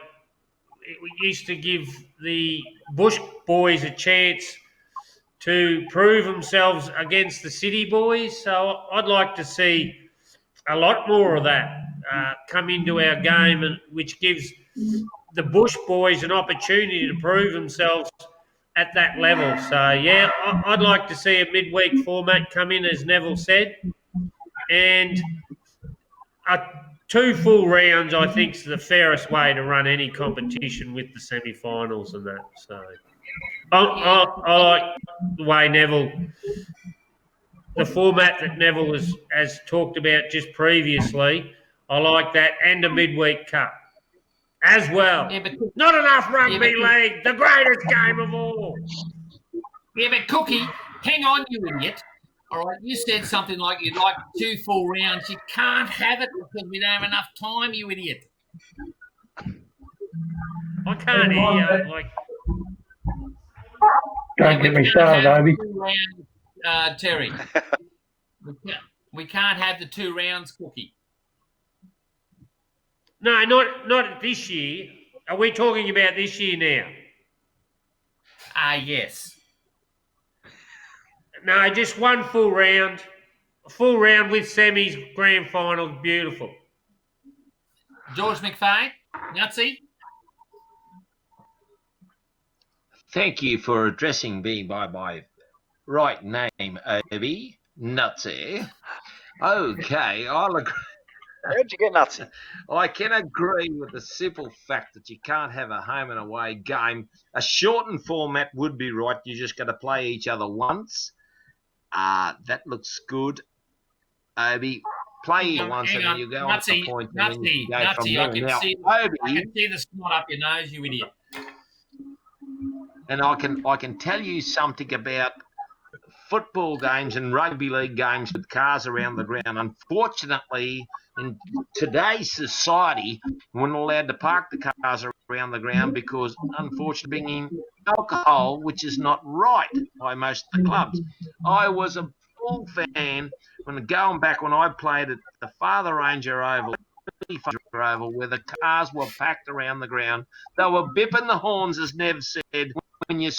we used to give the Bush boys a chance to prove themselves against the city boys. So I'd like to see a lot more of that come into our game, and which gives the Bush boys an opportunity to prove themselves at that level. So, yeah, I'd like to see a midweek format come in, as Neville said. And 2 full rounds, I think, is the fairest way to run any competition with the semi-finals and that. So, I like the way Neville, the format that Neville has talked about just previously. I like that, and a midweek cup as well. Yeah, but not enough rugby league, the greatest game of all. Yeah, but Cookie, hang on, you idiot. All right, you said something like you'd like 2 full rounds. You can't have it because we don't have enough time, you idiot. I can't hear you. Like, don't get me started, Obi. Terry, we can't have the 2 rounds, Cookie. No, not this year. Are we talking about this year now? Yes. No, just 1 full round. A full round with semis, grand finals, beautiful. George McFay, Nutsy. Thank you for addressing me by my right name, Obi. Nutsy. Okay, I'll agree. How'd you get nuts? I can agree with the simple fact that you can't have a home and away game. A shortened format would be right. You just got to play each other once. That looks good. Obi, play you once and then you go on to point. Nutsy, I can see the snot up your nose, you idiot. And I can tell you something about football games and rugby league games with cars around the ground. Unfortunately, in today's society, we're not allowed to park the cars around the ground because, unfortunately, bringing alcohol, which is not right by most of the clubs. I was a full fan when going back when I played at the Father Ranger Oval, where the cars were packed around the ground. They were bipping the horns, as Nev said, when you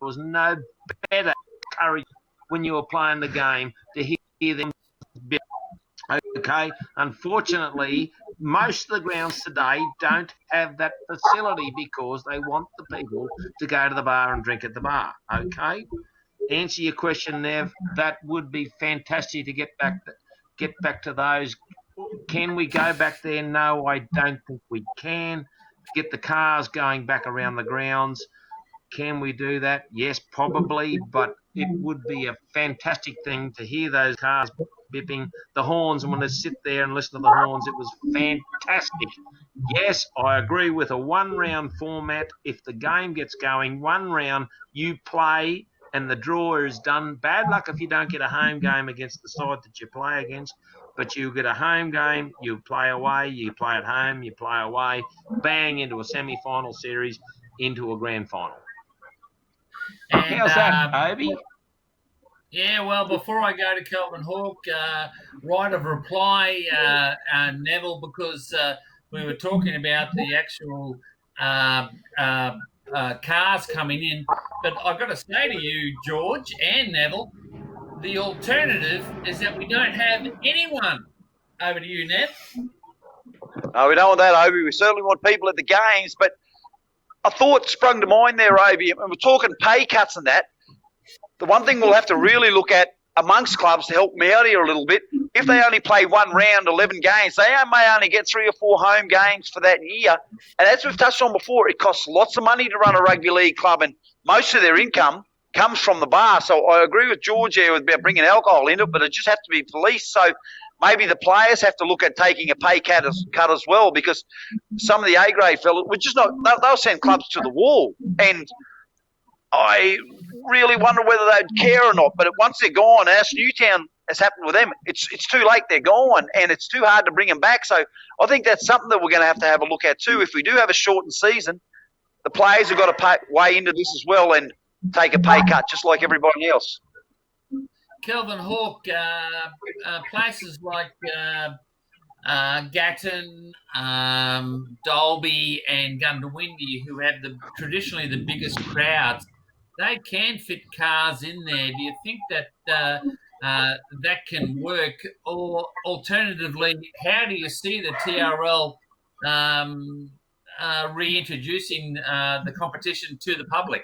was no better courage when you were playing the game to hear them. Okay, unfortunately, most of the grounds today don't have that facility because they want the people to go to the bar and drink at the bar. Okay, answer your question, Nev. That would be fantastic to get back to those. Can we go back there? No, I don't think we can. Get the cars going back around the grounds. Can we do that? Yes, probably, but it would be a fantastic thing to hear those cars bipping the horns, and when they sit there and listen to the horns, it was fantastic. Yes, I agree with a one-round format. If the game gets going, one round, you play and the draw is done. Bad luck if you don't get a home game against the side that you play against, but you get a home game, you play away, you play at home, you play away, bang, into a semi-final series, into a grand final. And, how's that, Obi? Yeah, well, before I go to Kelvin Hawke, right of reply, Neville, because we were talking about the actual cars coming in. But I've got to say to you, George and Neville, the alternative is that we don't have anyone. Over to you, Nev. No, we don't want that, Obi. We certainly want people at the games, but a thought sprung to mind there, Obi, and we're talking pay cuts and that. The one thing we'll have to really look at amongst clubs to help me out here a little bit, if they only play one round, 11 games, they may only get 3 or 4 home games for that year. And as we've touched on before, it costs lots of money to run a rugby league club, and most of their income comes from the bar. So I agree with George here about bringing alcohol into it, but it just has to be policed. So maybe the players have to look at taking a pay cut as well, because some of the A-grade fellas were just not – they'll send clubs to the wall. And I really wonder whether they'd care or not. But once they're gone, as Newtown has happened with them, it's too late. They're gone, and it's too hard to bring them back. So I think that's something that we're going to have a look at too. If we do have a shortened season, the players have got to weigh into this as well and take a pay cut just like everybody else. Kelvin Hawke, places like Gatton, Dalby and Gundawindi, who have traditionally the biggest crowds, they can fit cars in there. Do you think that that can work? Or alternatively, how do you see the TRL reintroducing the competition to the public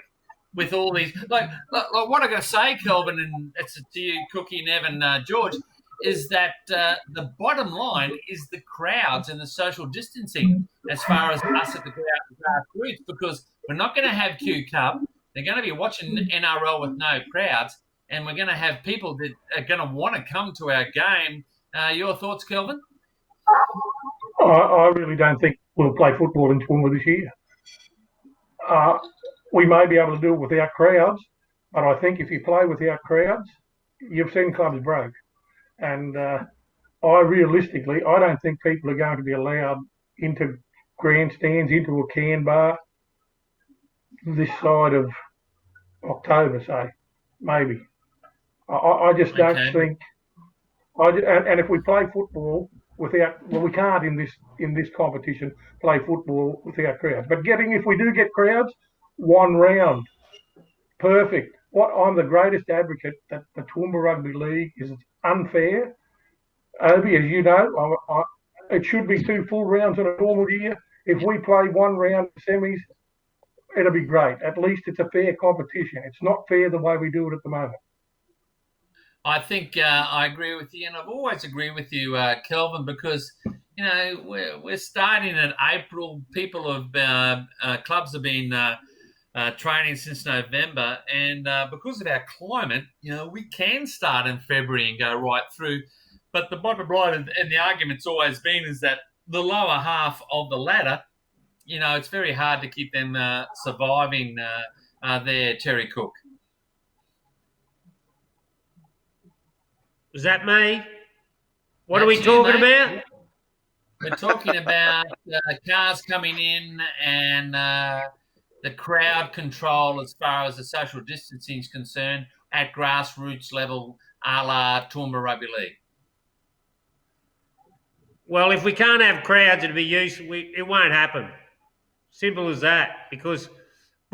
with all these? Like what I'm going to say, Kelvin, and it's to you, Cookie, Nev and George, is that the bottom line is the crowds and the social distancing as far as us at the grassroots, because we're not going to have Q Cup. They're going to be watching NRL with no crowds, and we're going to have people that are going to want to come to our game. Your thoughts, Kelvin? I really don't think we'll play football in Toowoomba this year. We may be able to do it without crowds, but I think if you play without crowds, you've seen clubs break. And I don't think people are going to be allowed into grandstands, into a can bar this side of October, say, maybe. I just don't think. And if we play football without, well, we can't in this competition play football without crowds. But if we do get crowds, one round, perfect. I'm the greatest advocate that the Toowoomba Rugby League is unfair. Obi, as you know, it should be 2 full rounds in a normal year. If we play one round semis, it'll be great. At least it's a fair competition. It's not fair the way we do it at the moment. I think I agree with you, and I've always agreed with you, Kelvin, because we're starting in April. People clubs have been training since November, and because of our climate, we can start in February and go right through. But the bottom line, and the argument's always been, is that the lower half of the ladder, it's very hard to keep them surviving there, Terry Cook. Was that me? What are we talking about? We're talking about cars coming in and the crowd control as far as the social distancing is concerned at grassroots level, a la Toowoomba Rugby League. Well, if we can't have crowds, it'll be useful. It won't happen. Simple as that. Because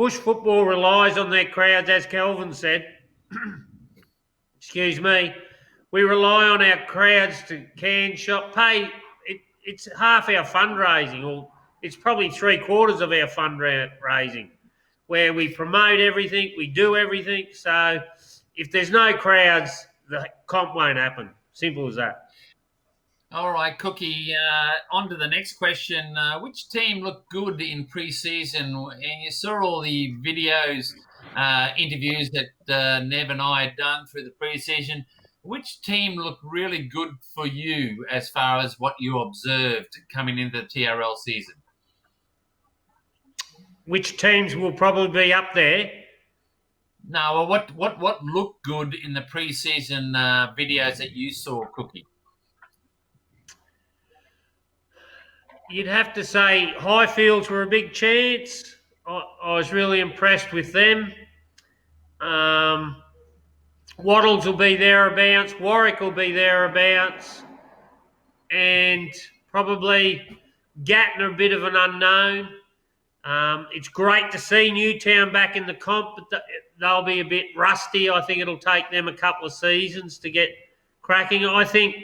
bush football relies on their crowds, as Kelvin said. Excuse me. We rely on our crowds to can shop, pay. It's half our fundraising, or it's probably 3/4 of our fundraising, where we promote everything, we do everything. So if there's no crowds, the comp won't happen. Simple as that. All right, Cookie, on to the next question. Which team looked good in pre-season? And you saw all the videos, interviews that Nev and I had done through the pre-season. Which team looked really good for you as far as what you observed coming into the TRL season? Which teams will probably be up there? No, well, what looked good in the pre-season videos that you saw, Cookie? You'd have to say Highfields were a big chance. I was really impressed with them. Wattles will be thereabouts. Warwick will be thereabouts. And probably Gatton a bit of an unknown. It's great to see Newtown back in the comp, but they'll be a bit rusty. I think it'll take them a couple of seasons to get cracking. I think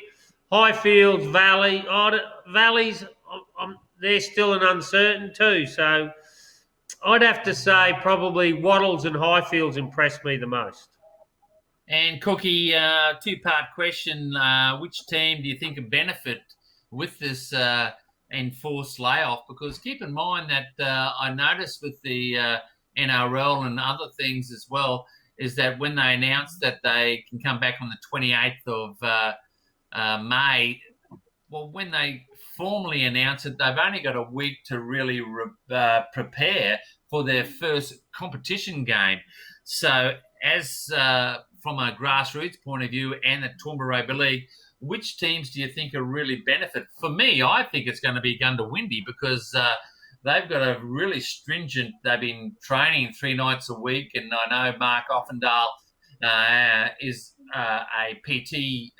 Highfields, Valleys, they're still an uncertain too. So I'd have to say probably Wattles and Highfields impressed me the most. And Cookie, two-part question. Which team do you think will benefit with this enforced layoff? Because keep in mind that I noticed with the NRL and other things as well, is that when they announced that they can come back on the 28th of May, well, when they formally announce it, they've only got a week to really prepare for their first competition game. So as from a grassroots point of view and the Toowoomba Rugby League, which teams do you think will really benefit? For me, I think it's going to be Gundawindi because they've got a really stringent, they've been training 3 nights a week, and I know Mark Offendale is a PT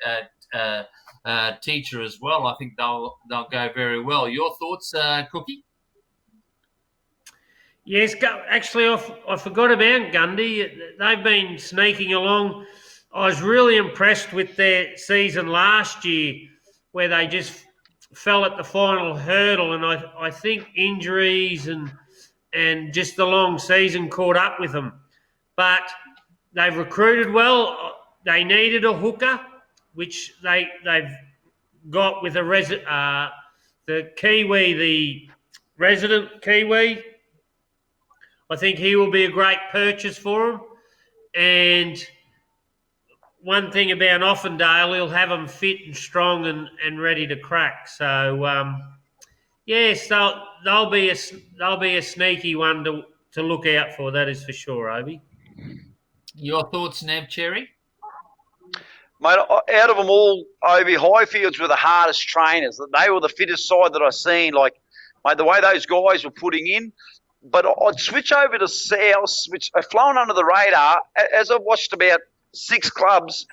teacher as well. I think they'll go very well. Your thoughts, Cookie? Yes, actually, I forgot about Gundy. They've been sneaking along. I was really impressed with their season last year, where they just fell at the final hurdle, and I think injuries and just the long season caught up with them. But they've recruited well. They needed a hooker, which they've got with the Kiwi, the resident Kiwi. I think he will be a great purchase for them. And one thing about Offendale, he'll have them fit and strong and ready to crack. So, yes, they'll be a sneaky one to look out for. That is for sure, Obi. Your thoughts, Nev Cherry? Mate, out of them all, Obi, Highfields were the hardest trainers. They were the fittest side that I've seen. Like, mate, the way those guys were putting in. But I'd switch over to South, which are flown under the radar. As I've watched about 6 clubs,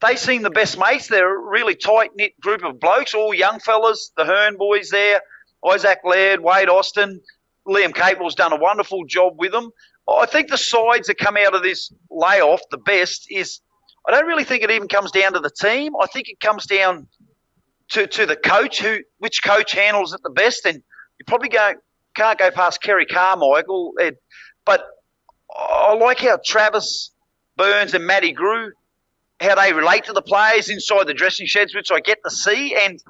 they seem the best mates. They're a really tight-knit group of blokes, all young fellas. The Hearn boys there, Isaac Laird, Wade Austin, Liam Capewell's done a wonderful job with them. I think the sides that come out of this layoff, the best, is I don't really think it even comes down to the team. I think it comes down to the coach, which coach handles it the best. And you probably can't go past Kerry Carmichael. But I like how Travis Burns and Matty Grew, how they relate to the players inside the dressing sheds, which I get to see. And,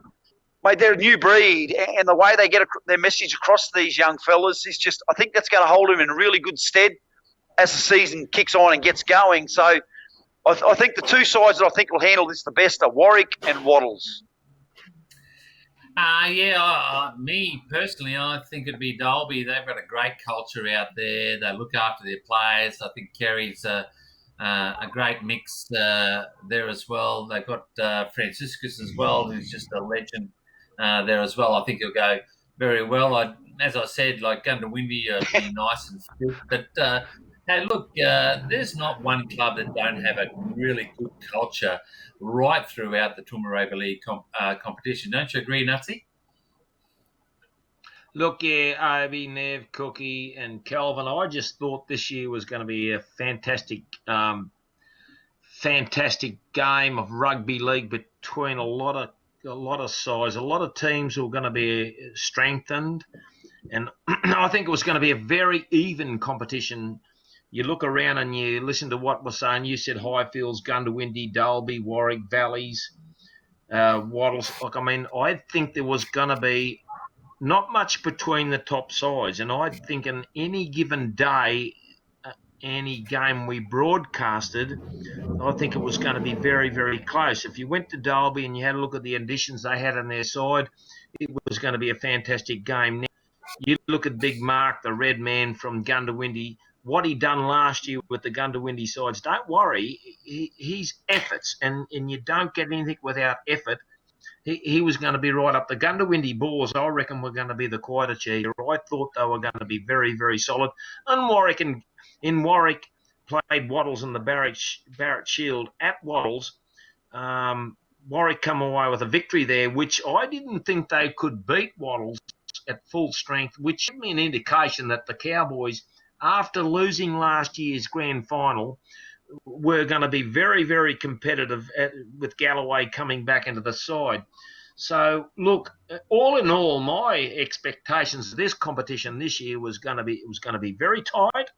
mate, they're a new breed. And the way they get their message across to these young fellas is just, I think that's going to hold them in really good stead as the season kicks on and gets going. So I think the 2 sides that I think will handle this the best are Warwick and Wattles. Me personally, I think it'd be Dalby. They've got a great culture out there. They look after their players. I think Kerry's a great mix there as well. They've got Franciscus as well, who's just a legend there as well. I think he'll go very well. As I said, like Gundawindi be nice and fit. But, hey, look, there's not one club that don't have a really good culture right throughout the Toowoomba Rugby League competition. Don't you agree, Nutsy? Look, yeah, Obi, Nev, Cookie, and Kelvin. I just thought this year was going to be a fantastic game of rugby league between a lot of sides, a lot of teams who are going to be strengthened, and I think it was going to be a very even competition. You look around and you listen to what we're saying. You said Highfields, Gundawindi, Dalby, Warwick, Valleys, Wattles. Look, I mean, I think there was going to be not much between the top sides, and I think on any given day, any game we broadcasted, I think it was going to be very, very close. If you went to Dalby and you had a look at the additions they had on their side, it was going to be a fantastic game. Now, you look at Big Mark, the red man from Gundawindi, what he done last year with the Gundawindi sides. Don't worry, he's efforts, and you don't get anything without effort. He was going to be right up. The Gundawindi Boars, I reckon, were going to be the quieter cheater. I thought they were going to be very, very solid. And Warwick played Wattles in the Barrett Shield at Wattles. Warwick come away with a victory there, which I didn't think they could beat Wattles at full strength, which gave me an indication that the Cowboys, after losing last year's grand final, were going to be very, very competitive with Galloway coming back into the side. So, look, all in all, my expectations of this competition this year was going to be very tight.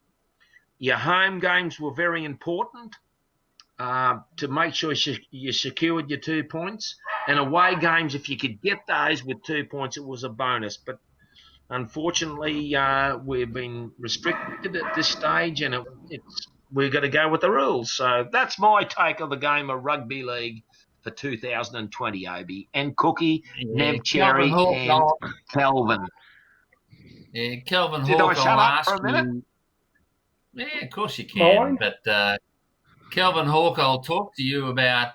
Your home games were very important to make sure you secured your 2 points. And away games, if you could get those with 2 points, it was a bonus. But unfortunately, we've been restricted at this stage, and we've got to go with the rules. So that's my take of the game of rugby league for 2020, Obi. And Cookie, Nev Cherry, and Kelvin. Yeah, Kelvin Did Hawke, I shut I'll up ask for a minute? you. Yeah, of course you can. But Kelvin Hawke, I'll talk to you about,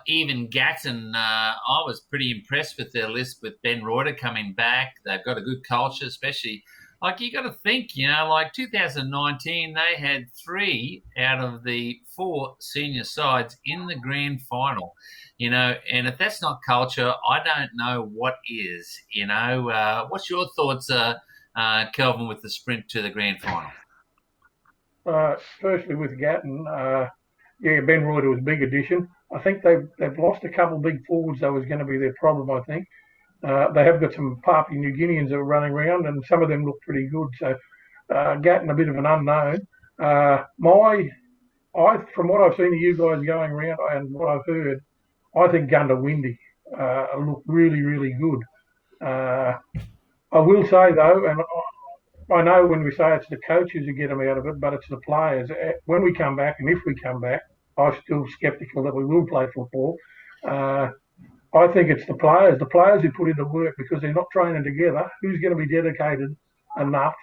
even Gatton. I was pretty impressed with their list with Ben Reuter coming back. They've got a good culture, especially. Like, you got to think, like 2019, they had 3 out of the 4 senior sides in the grand final, and if that's not culture, I don't know what is, What's your thoughts, Kelvin, with the sprint to the grand final? Firstly, with Gatton, Ben Reuter was a big addition. I think they've lost a couple of big forwards. That was going to be their problem, I think. They have got some Papua New Guineans that are running around, and some of them look pretty good. So Gatton, a bit of an unknown. From what I've seen of you guys going around and what I've heard, I think Gundawindi look really, really good. I will say though, and I know when we say it's the coaches who get them out of it, but it's the players. When we come back, and if we come back, I'm still sceptical that we will play football. I think it's the players who put in the work because they're not training together. Who's going to be dedicated enough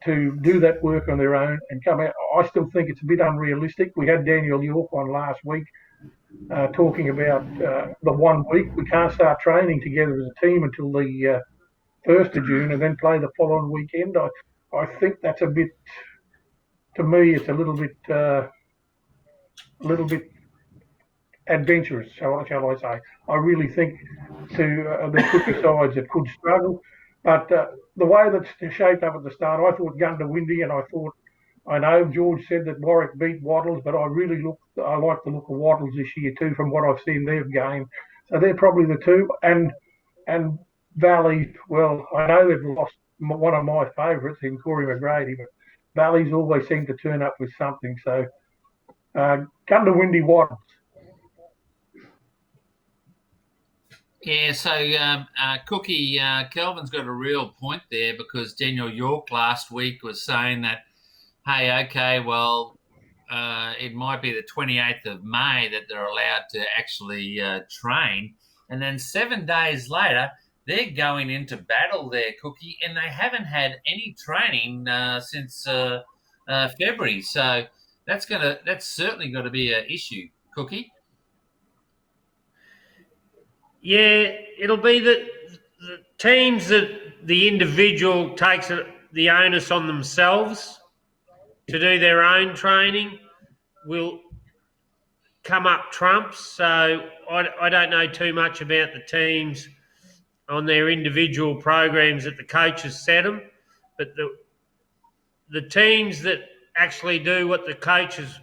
to do that work on their own and come out? I still think it's a bit unrealistic. We had Daniel York on last week talking about the 1 week. We can't start training together as a team until the 1st of June and then play the following weekend. I think that's a bit, to me, it's a little bit adventurous, shall I say. I really think there could be sides that could struggle. But the way that's shaped up at the start, I thought Gundawindi, and I know George said that Warwick beat Wattles, but I like the look of Wattles this year too from what I've seen their game. So they're probably the two. And Valley, well, I know they've lost one of my favourites in Corey McGrady, but Valley's always seem to turn up with something. So Gundawindi Wattles. Yeah, so Cookie, Kelvin's got a real point there because Daniel York last week was saying that, hey, okay, well, it might be the 28th of May that they're allowed to actually train. And then 7 days later, they're going into battle there, Cookie, and they haven't had any training since February. So that's certainly got to be an issue, Cookie. Yeah, it'll be the teams that the individual takes the onus on themselves to do their own training will come up trumps. So I don't know too much about the teams on their individual programs that the coaches set them, but the teams that actually do what the coaches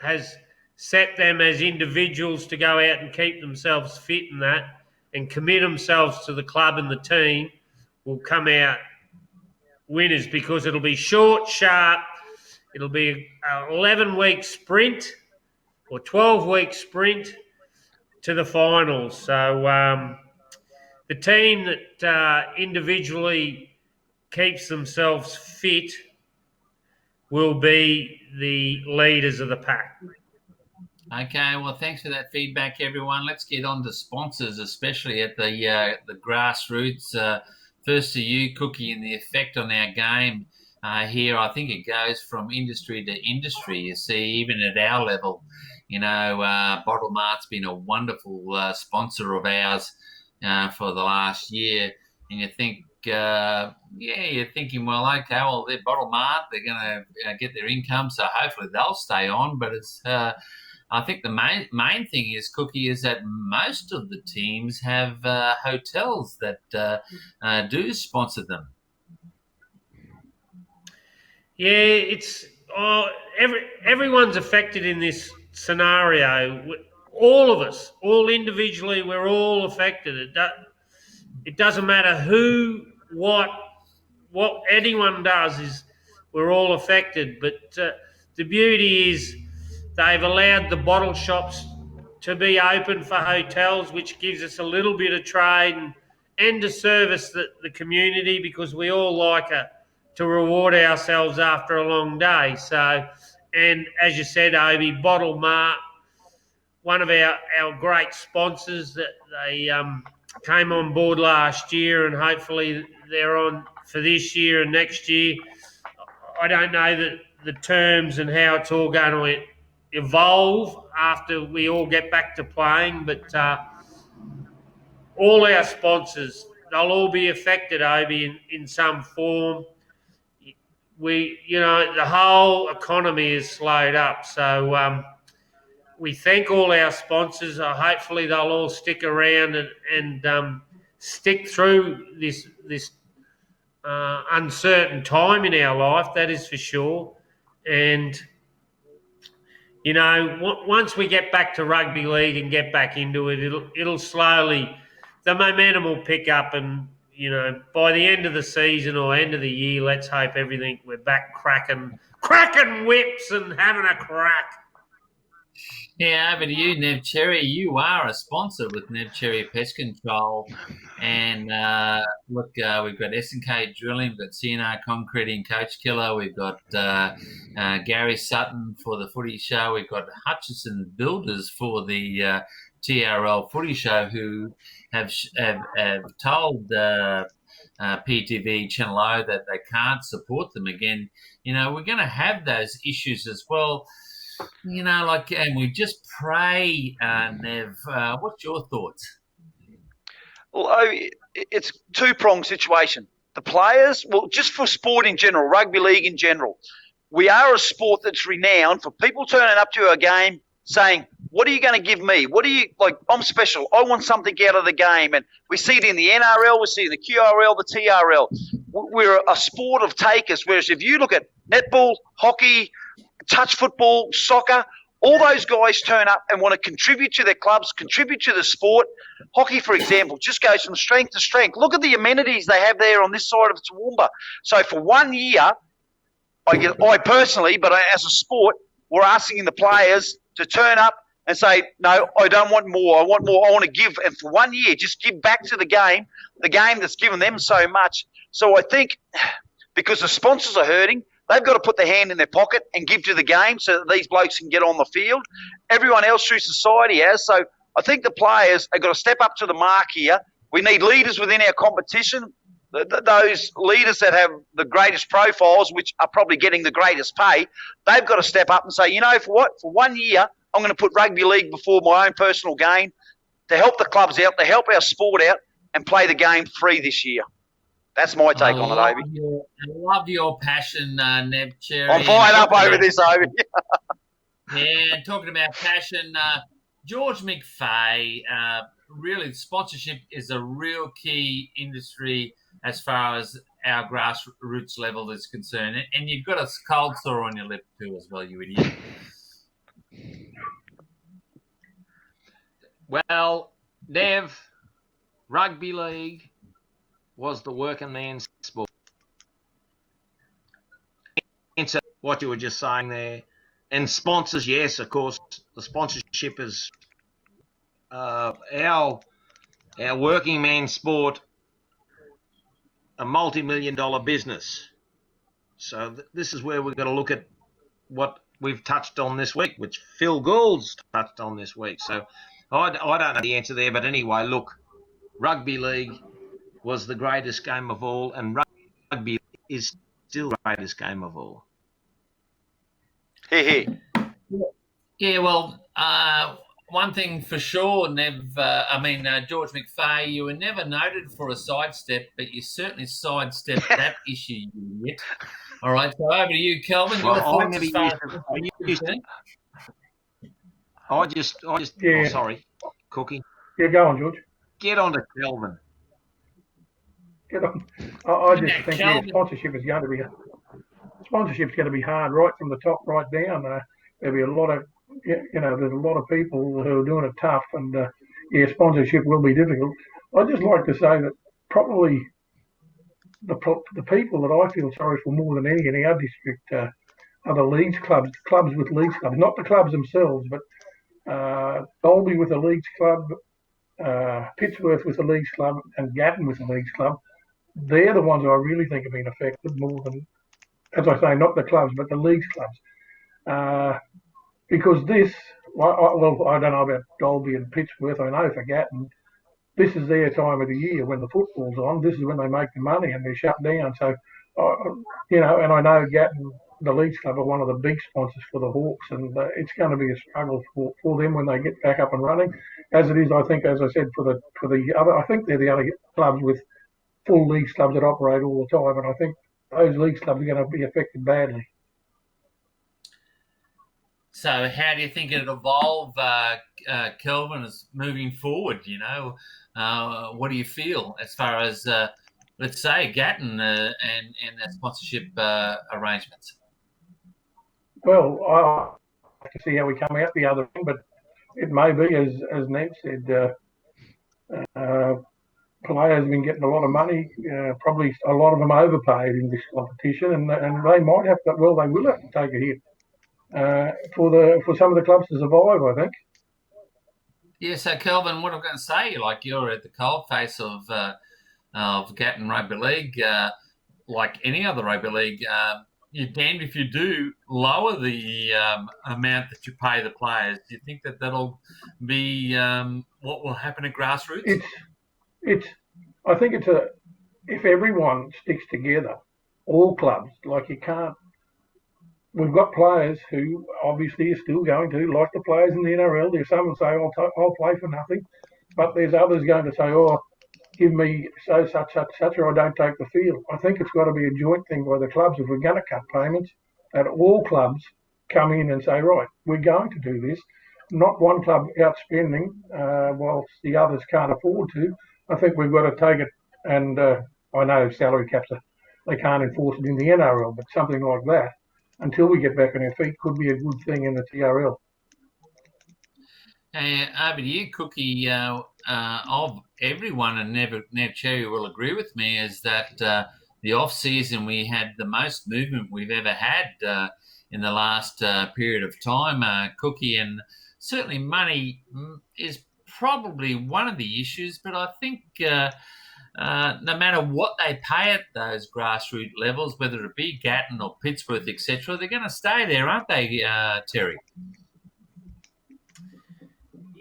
has set them as individuals to go out and keep themselves fit and commit themselves to the club and the team will come out winners, because it'll be short, sharp. It'll be an 11-week sprint or 12-week sprint to the finals. So the team that individually keeps themselves fit will be the leaders of the pack. Okay, well, thanks for that feedback, everyone. Let's get on to sponsors, especially at the grassroots. First to you, Cookie, and the effect on our game here. I think it goes from industry to industry. You see, even at our level, Bottle Mart's been a wonderful sponsor of ours for the last year. And you think, you're thinking, well, okay, well, they're Bottle Mart. They're going to get their income, so hopefully they'll stay on. But it's I think the main thing is, Cookie, is that most of the teams have hotels that do sponsor them. Yeah, it's everyone's affected in this scenario. All of us, all individually, we're all affected. It doesn't matter who, what anyone does, is we're all affected. But the beauty is they've allowed the bottle shops to be open for hotels, which gives us a little bit of trade and to service the community, because we all like to reward ourselves after a long day. So, and as you said, Obi, Bottle Mart, one of our great sponsors, that they came on board last year, and hopefully they're on for this year and next year. I don't know the terms and how it's all going to evolve after we all get back to playing, but all our sponsors, they'll all be affected, Obi, in some form. The whole economy is slowed up, so we thank all our sponsors. Hopefully they'll all stick around and stick through this uncertain time in our life, that is for sure. And once we get back to rugby league and get back into it, it'll slowly, the momentum will pick up, and by the end of the season or end of the year, let's hope we're back cracking whips and having a crack. Yeah, over to you, Nev Cherry. You are a sponsor with Nev Cherry Pest Control. And look, we've got S&K Drilling, we've got CNR Concreting, Coach Killer, we've got Gary Sutton for the Footy Show, we've got Hutchison Builders for the TRL Footy Show, who have told PTV Channel O that they can't support them again. We're going to have those issues as well. And we just pray, Nev. What's your thoughts? Well, it's a two-pronged situation. The players, well, just for sport in general, rugby league in general, we are a sport that's renowned for people turning up to a game saying, what are you going to give me? I'm special. I want something out of the game. And we see it in the NRL, we see it in the QRL, the TRL. We're a sport of takers, whereas if you look at netball, hockey, touch football, soccer, all those guys turn up and want to contribute to their clubs, contribute to the sport. Hockey, for example, just goes from strength to strength. Look at the amenities they have there on this side of Toowoomba. So for 1 year, I personally, but as a sport, we're asking the players to turn up and say, no, I don't want more. I want more. I want to give. And for 1 year, just give back to the game that's given them so much. So I think because the sponsors are hurting, they've got to put their hand in their pocket and give to the game so that these blokes can get on the field. Everyone else through society has. So I think the players have got to step up to the mark here. We need leaders within our competition, those leaders that have the greatest profiles, which are probably getting the greatest pay. They've got to step up and say, for what? For 1 year, I'm going to put rugby league before my own personal gain to help the clubs out, to help our sport out, and play the game free this year. That's my take on it, Obi. I love your passion, Nev Cherry. I'm fired up over this, Obi. Yeah, talking about passion, George McFay really sponsorship is a real key industry as far as our grassroots level is concerned. And you've got a cold sore on your lip too as well, you idiot. Well, Nev, rugby league was the working man's sport. Answer what you were just saying there. And sponsors, yes, of course, the sponsorship is our working man's sport, a multi-million-dollar business. So this is where we're going to look at what we've touched on this week, which Phil Gould's touched on this week. So I don't know the answer there, but anyway, look, rugby league was the greatest game of all, and rugby is still the greatest game of all. Hey. Yeah, well, one thing for sure, Nev, George McFay, you were never noted for a sidestep, but you certainly sidestepped that issue, you idiot. All right, so over to you, Kelvin. Well, Your thoughts I Yeah. Oh, sorry, Cookie. Yeah, go on, George. Get on to Kelvin. Get on. I just think Kelvin. sponsorship is going to be hard right from the top right down. There'll be a lot of there's a lot of people who are doing it tough, and sponsorship will be difficult. I'd just like to say that probably the people that I feel sorry for more than any in our district are the Leeds clubs with Leeds clubs, not the clubs themselves, but Dalby with a Leeds club, Pittsworth with a Leeds club, and Gatton with a Leeds club. They're the ones I really think have been affected more than, as I say, not the clubs, but the Leeds clubs. Because this, I don't know about Dalby and Pittsworth, I know for Gatton, this is their time of the year when the football's on. This is when they make the money and they're shut down. So, and I know Gatton, the Leeds Club, are one of the big sponsors for the Hawks, and it's going to be a struggle for them when they get back up and running. As it is, I think, as I said, for the other, I think they're the other clubs with full Leagues clubs that operate all the time, and I think those Leagues clubs are going to be affected badly. So how do you think it'll evolve, Kelvin, as moving forward? What do you feel as far as, let's say, Gatton and the sponsorship arrangements? Well, I have to see how we come out the other end, but it may be, as Ned said, players have been getting a lot of money, probably a lot of them overpaid in this competition, and they might have to, well, they will have to take a hit for some of the clubs to survive, I think. Yeah, so Kelvin, what I'm going to say, like you're at the coalface of Gatton Rugby League, like any other rugby league, you're damned if you do lower the amount that you pay the players. Do you think that that'll be what will happen at grassroots? I think if everyone sticks together, all clubs, like you can't. We've got players who obviously are still going to, like the players in the NRL. There's some who say, I'll play for nothing. But there's others going to say, give me such, or I don't take the field. I think it's got to be a joint thing by the clubs. If we're going to cut payments, that all clubs come in and say, right, we're going to do this. Not one club outspending whilst the others can't afford to. I think we've got to take it, and I know salary caps, they can't enforce it in the NRL, but something like that, until we get back on our feet, could be a good thing in the TRL. Over to you, Cookie. Of everyone, and Nev Cherry will agree with me, is that the off-season we had the most movement we've ever had in the last period of time, Cookie, and certainly money is probably one of the issues, but I think no matter what they pay at those grassroots levels, whether it be Gatton or Pittsworth, etc., they're going to stay there, aren't they, Terry?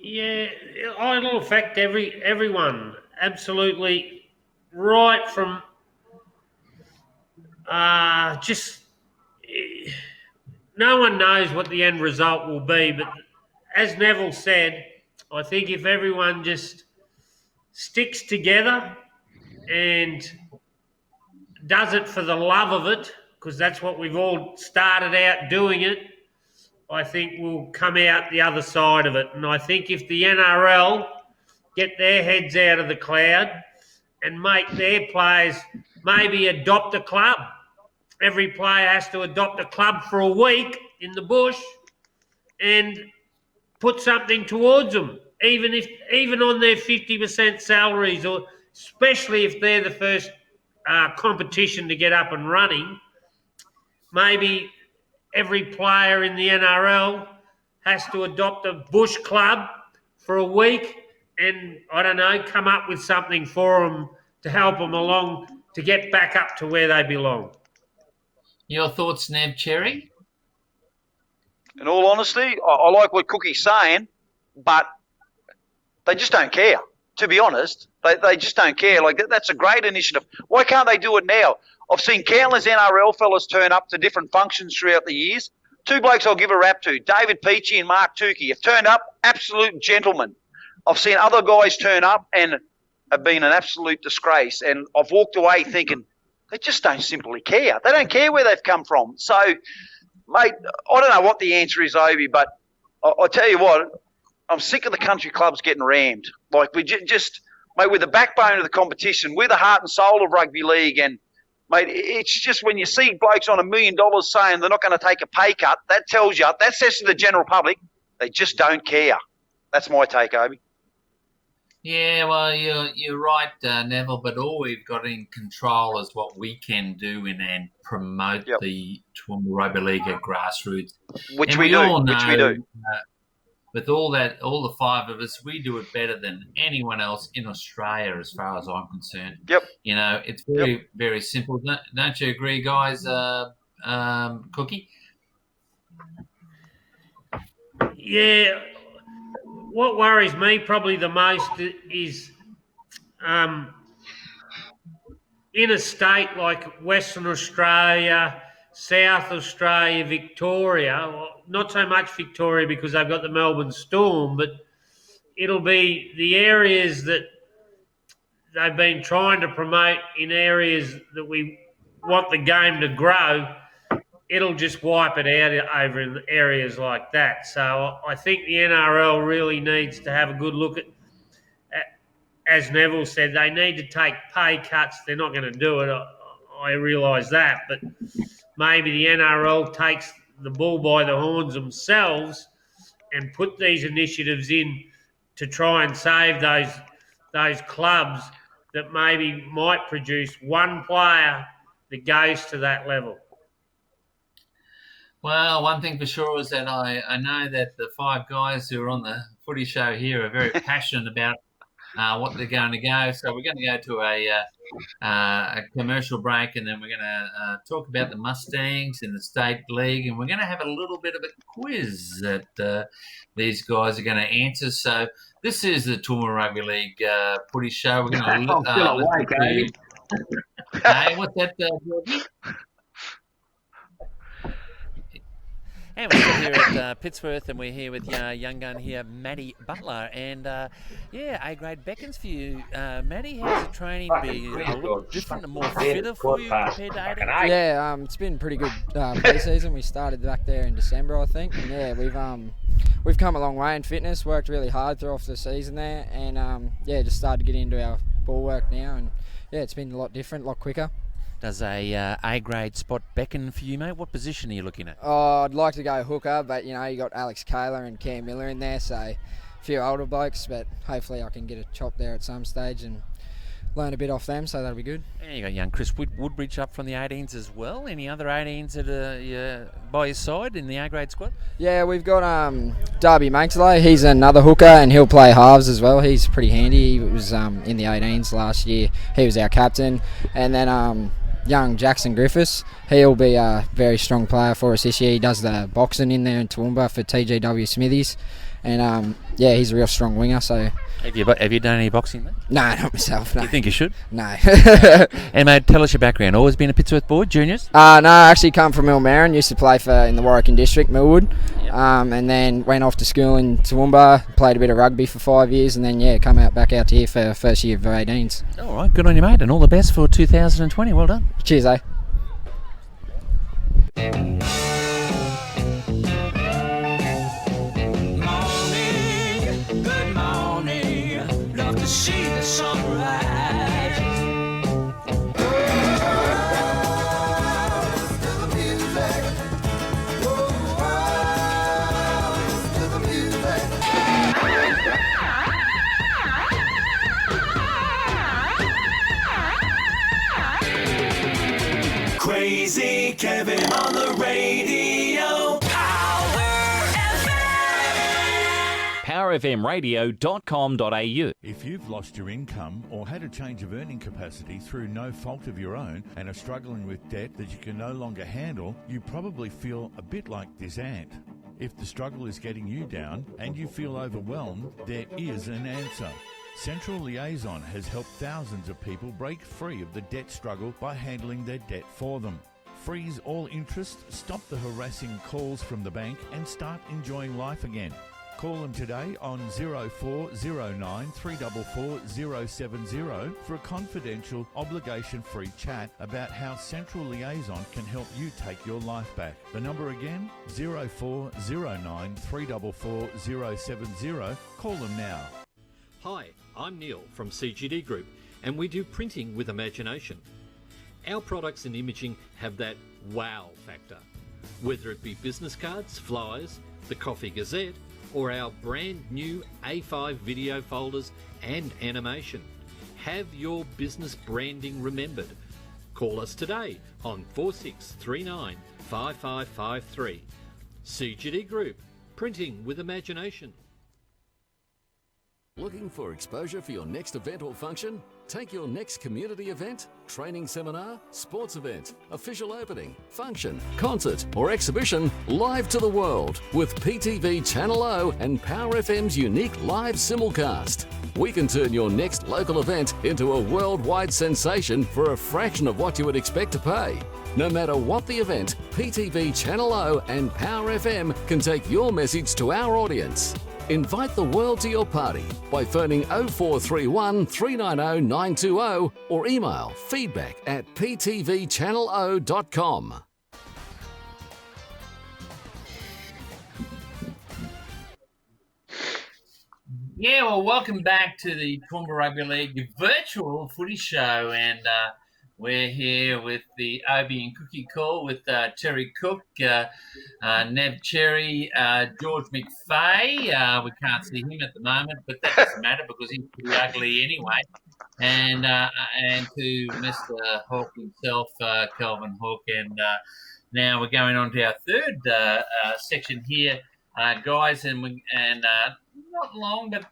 Yeah, it'll affect everyone, absolutely, right from just no one knows what the end result will be, but as Neville said, I think if everyone just sticks together and does it for the love of it, because that's what we've all started out doing it, I think we'll come out the other side of it. And I think if the NRL get their heads out of the cloud and make their players maybe adopt a club. Every player has to adopt a club for a week in the bush and put something towards them, even on their 50% salaries, or especially if they're the first competition to get up and running. Maybe every player in the NRL has to adopt a bush club for a week and, I don't know, come up with something for them to help them along to get back up to where they belong. Your thoughts, Nev Cherry? In all honesty, I like what Cookie's saying, but they just don't care. To be honest, they just don't care. Like, that's a great initiative. Why can't they do it now? I've seen countless NRL fellas turn up to different functions throughout the years. Two blokes I'll give a rap to, David Peachy and Mark Tukey, have turned up, absolute gentlemen. I've seen other guys turn up and have been an absolute disgrace, and I've walked away thinking they just don't simply care. They don't care where they've come from. So, mate, I don't know what the answer is, Obi, but I'll tell you what, I'm sick of the country clubs getting rammed. Like, we just, mate, we're the backbone of the competition. We're the heart and soul of rugby league. And, mate, it's just when you see blokes on $1 million saying they're not going to take a pay cut, that tells you, that says to the general public, they just don't care. That's my take, Obi. Yeah, well, you're right, Neville, but all we've got in control is what we can do and promote the Toowoomba Rugby League at grassroots. Which we do. With all the five of us, we do it better than anyone else in Australia, as far as I'm concerned. Yep. You know, it's very, very simple. Don't you agree, guys, Cookie? Yeah. What worries me probably the most is in a state like Western Australia, South Australia, Victoria, not so much Victoria because they've got the Melbourne Storm, but it'll be the areas that they've been trying to promote in areas that we want the game to grow. It'll just wipe it out over in areas like that. So I think the NRL really needs to have a good look at, as Neville said, they need to take pay cuts. They're not going to do it. I realise that. But maybe the NRL takes the bull by the horns themselves and put these initiatives in to try and save those clubs that maybe might produce one player that goes to that level. Well, one thing for sure is that I know that the five guys who are on the footy show here are very passionate about what they're going to go. So we're going to go to a commercial break, and then we're going to talk about the Mustangs in the State League, and we're going to have a little bit of a quiz that these guys are going to answer. So this is the Toowoomba Rugby League footy show. We're going to Hey, what's that, Georgie? And we're still here at Pittsworth, and we're here with young gun here, Maddie Butler. And, A-grade beckons for you. Maddie, how's the training been? A little different and more fitter for you compared to 18? Yeah, it's been pretty good pre-season. We started back there in December, I think. And, yeah, we've come a long way in fitness, worked really hard through off the season there. And, just started to get into our ball work now. And, yeah, it's been a lot different, a lot quicker. Does A-grade spot beckon for you, mate? What position are you looking at? Oh, I'd like to go hooker, but, you got Alex Kaler and Cam Miller in there, so a few older blokes, but hopefully I can get a chop there at some stage and learn a bit off them, so that'll be good. And you got young Chris Woodbridge up from the 18s as well. Any other 18s that are by his side in the A-grade squad? Yeah, we've got Darby Mankslow. He's another hooker, and he'll play halves as well. He's pretty handy. He was in the 18s last year. He was our captain. And then young Jackson Griffiths, he'll be a very strong player for us this year. He does the boxing in there in Toowoomba for TGW Smithies, and he's a real strong winger. So have you done any boxing, mate? No, not myself. No. You think you should? No. And mate, tell us your background. Always been a Pittsworth boy, juniors? No, I actually come from Millmerran. Used to play in the Warwick District, Millwood, and then went off to school in Toowoomba. Played a bit of rugby for 5 years, and then come back out here for first year of 18s. All right, good on you, mate, and all the best for 2020. Well done. Cheers, eh? Good morning, look powerfmradio.com.au. If you've lost your income or had a change of earning capacity through no fault of your own and are struggling with debt that you can no longer handle, you probably feel a bit like this ant. If the struggle is getting you down and you feel overwhelmed, there is an answer. Central Liaison has helped thousands of people break free of the debt struggle by handling their debt for them. Freeze all interest, stop the harassing calls from the bank and start enjoying life again. Call them today on 0409 344 070 for a confidential, obligation-free chat about how Central Liaison can help you take your life back. The number again, 0409 344 070. Call them now. Hi, I'm Neil from CGD Group, and we do printing with imagination. Our products and imaging have that wow factor. Whether it be business cards, flyers, the Coffee Gazette, or our brand new A5 video folders and animation. Have your business branding remembered. Call us today on 4639 5553. CGD Group, printing with imagination. Looking for exposure for your next event or function? Take your next community event, training seminar, sports event, official opening, function, concert or exhibition live to the world with PTV Channel O and Power FM's unique live simulcast. We can turn your next local event into a worldwide sensation for a fraction of what you would expect to pay. No matter what the event, PTV Channel O and Power FM can take your message to our audience. Invite the world to your party by phoning 0431 390 920 or email feedback@ptvchannelo.com. Yeah, well, welcome back to the Toowoomba Rugby League virtual footy show, and we're here with the Obie and Cookie call with Terry Cook, Nev Cherry, George McFay. We can't see him at the moment, but that doesn't matter because he's pretty ugly anyway. And to Mr. Hawke himself, Kelvin Hawke. And now we're going on to our third section here, guys, and not long, but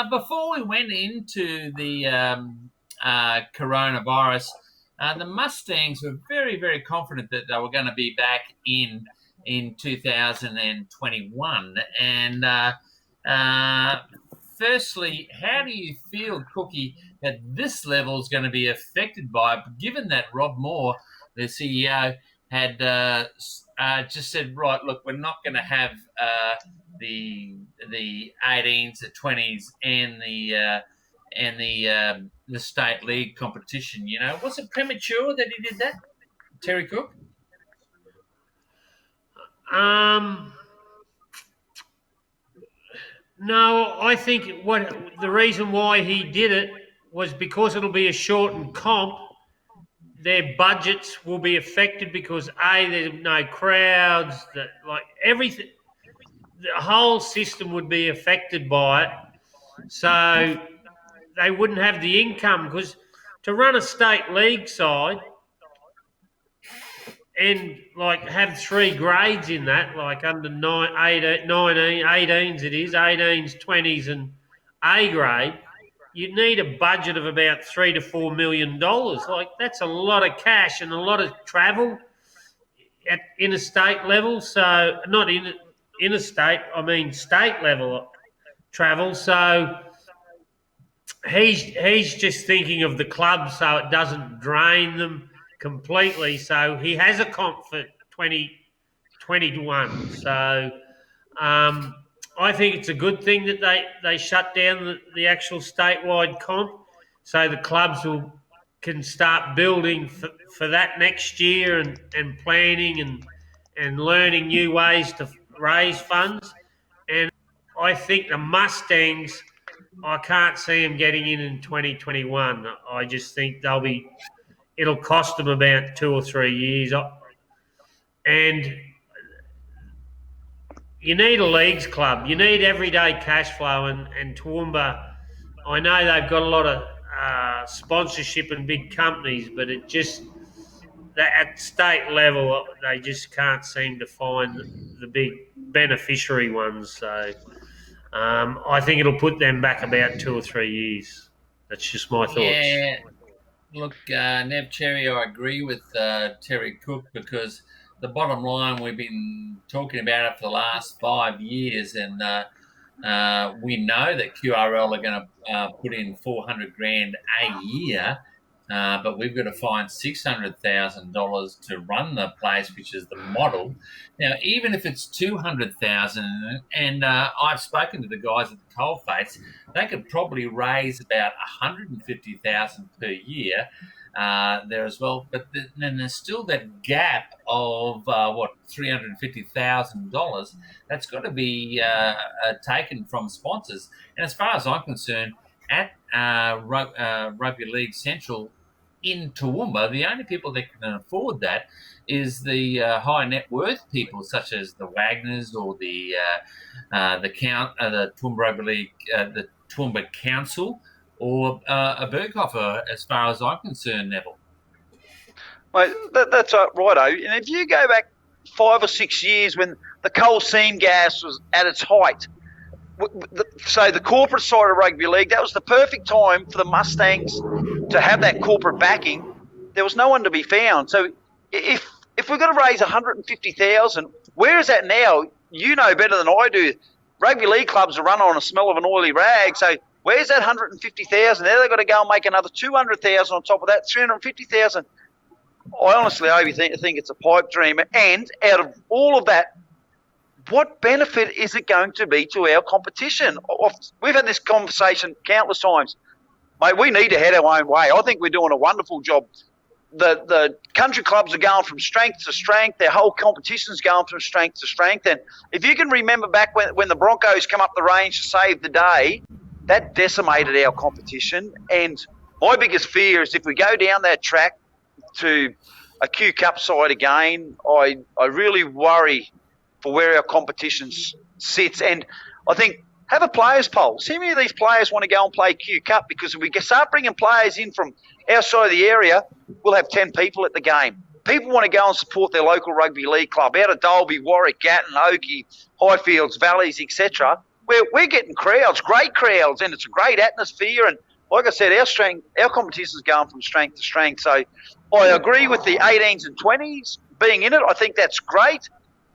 before we went into the coronavirus, the Mustangs were very, very confident that they were going to be back in 2021. And firstly, how do you feel, Cookie, that this level is going to be affected by it, given that Rob Moore, the CEO, had just said, right, look, we're not going to have the 18s, the 20s, and the state league competition. You know, was it premature that he did that, Terry Cook? No, I think the reason why he did it was because it'll be a shortened comp. Their budgets will be affected because there's no crowds. Everything, the whole system would be affected by it. So they wouldn't have the income, because to run a state league side and have three grades in that, like under 18s it is, 18s, 20s and A grade, you'd need a budget of about $3 to $4 million. That's a lot of cash and a lot of travel at interstate level. So not interstate, I mean state level travel. So he's just thinking of the club so it doesn't drain them completely. So he has a comp for 2021. So I think it's a good thing that they shut down the actual statewide comp, so the clubs can start building for that next year and planning and learning new ways to raise funds. And I think the Mustangs, I can't see them getting in 2021. I just think it'll cost them about 2 or 3 years. And you need a leagues club. You need everyday cash flow, and Toowoomba, I know they've got a lot of sponsorship and big companies, but it just, at state level, they just can't seem to find the big beneficiary ones. So I think it'll put them back about 2 or 3 years. That's just my thoughts. Yeah. Look, Nev Cherry, I agree with Terry Cook, because the bottom line, we've been talking about it for the last 5 years, and we know that QRL are going to put in $400,000 a year, but we've got to find $600,000 to run the place, which is the model. Now, even if it's $200,000, and I've spoken to the guys at the coalface, they could probably raise about $150,000 per year there as well. But then there's still that gap of $350,000 that's got to be taken from sponsors. And as far as I'm concerned, at Rugby League Central in Toowoomba, the only people that can afford that is the high net worth people, such as the Wagners or the Toowoomba Rugby League, the Toowoomba Council, or a Berghofer, as far as I'm concerned, Neville. Mate, that's righto. And if you go back 5 or 6 years when the coal seam gas was at its height, so the corporate side of rugby league, that was the perfect time for the Mustangs to have that corporate backing. There was no one to be found. So if we're going to raise $150,000, where is that now? You know better than I do. Rugby league clubs are run on a smell of an oily rag. So where's that $150,000? Now they've got to go and make another $200,000 on top of that, $350,000. I honestly, Obi, think it's a pipe dream. And out of all of that, what benefit is it going to be to our competition? We've had this conversation countless times. Mate, we need to head our own way. I think we're doing a wonderful job. The country clubs are going from strength to strength. Their whole competition's going from strength to strength. And if you can remember back when the Broncos come up the range to save the day, that decimated our competition. And my biggest fear is if we go down that track to a Q Cup side again, I really worry for where our competition sits. And I think have a players poll. See how many of these players want to go and play Q Cup, because if we start bringing players in from outside of the area, we'll have 10 people at the game. People want to go and support their local rugby league club out of Dalby, Warwick, Gatton, Oakey, Highfields, Valleys, etc. We're getting crowds, great crowds, and it's a great atmosphere. And like I said, our competition is going from strength to strength. So I agree with the 18s and 20s being in it. I think that's great.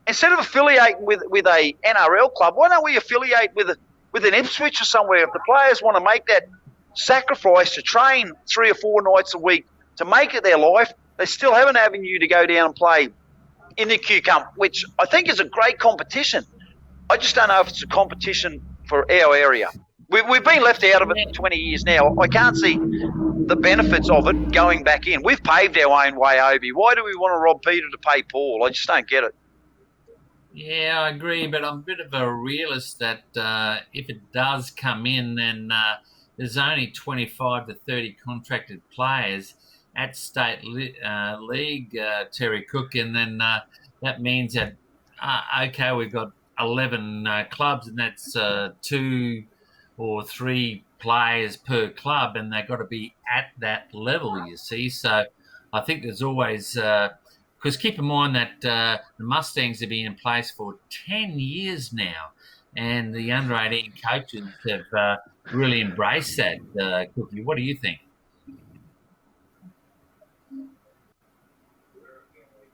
Instead of affiliating with a NRL club, why don't we affiliate with an Ipswich or somewhere? If the players want to make that sacrifice to train 3 or 4 nights a week to make it their life, they still have an avenue to go down and play in the Q Cup, which I think is a great competition. I just don't know if it's a competition for our area. We've been left out of it for 20 years now. I can't see the benefits of it going back in. We've paved our own way, Obi. Why do we want to rob Peter to pay Paul? I just don't get it. Yeah, I agree, but I'm a bit of a realist that if it does come in, then there's only 25 to 30 contracted players at state league, Terry Cook, and then that means that, okay, we've got 11 clubs, and that's 2 or 3 players per club, and they've got to be at that level, you see. So I think there's always... because keep in mind that the Mustangs have been in place for 10 years now, and the under-18 coaches have really embraced that. Cookie, what do you think?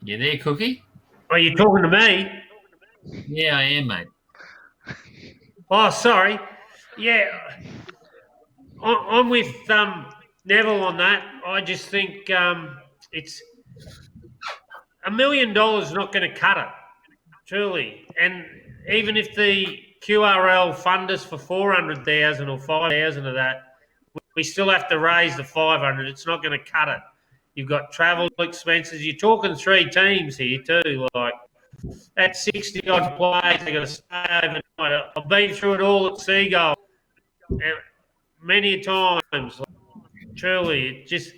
You there, Cookie? Are you talking to me? Yeah, I am, mate. Oh, sorry. Yeah, I'm with Neville on that. I just think it's... $1 million is not going to cut it, truly. And even if the QRL fund us for 400,000 or 5,000 of that, we still have to raise the 500. It's not going to cut it. You've got travel expenses. You're talking 3 teams here too. Like that's 60 odd players. They've got to stay overnight. I've been through it all at Seagull many times. Like, truly, it just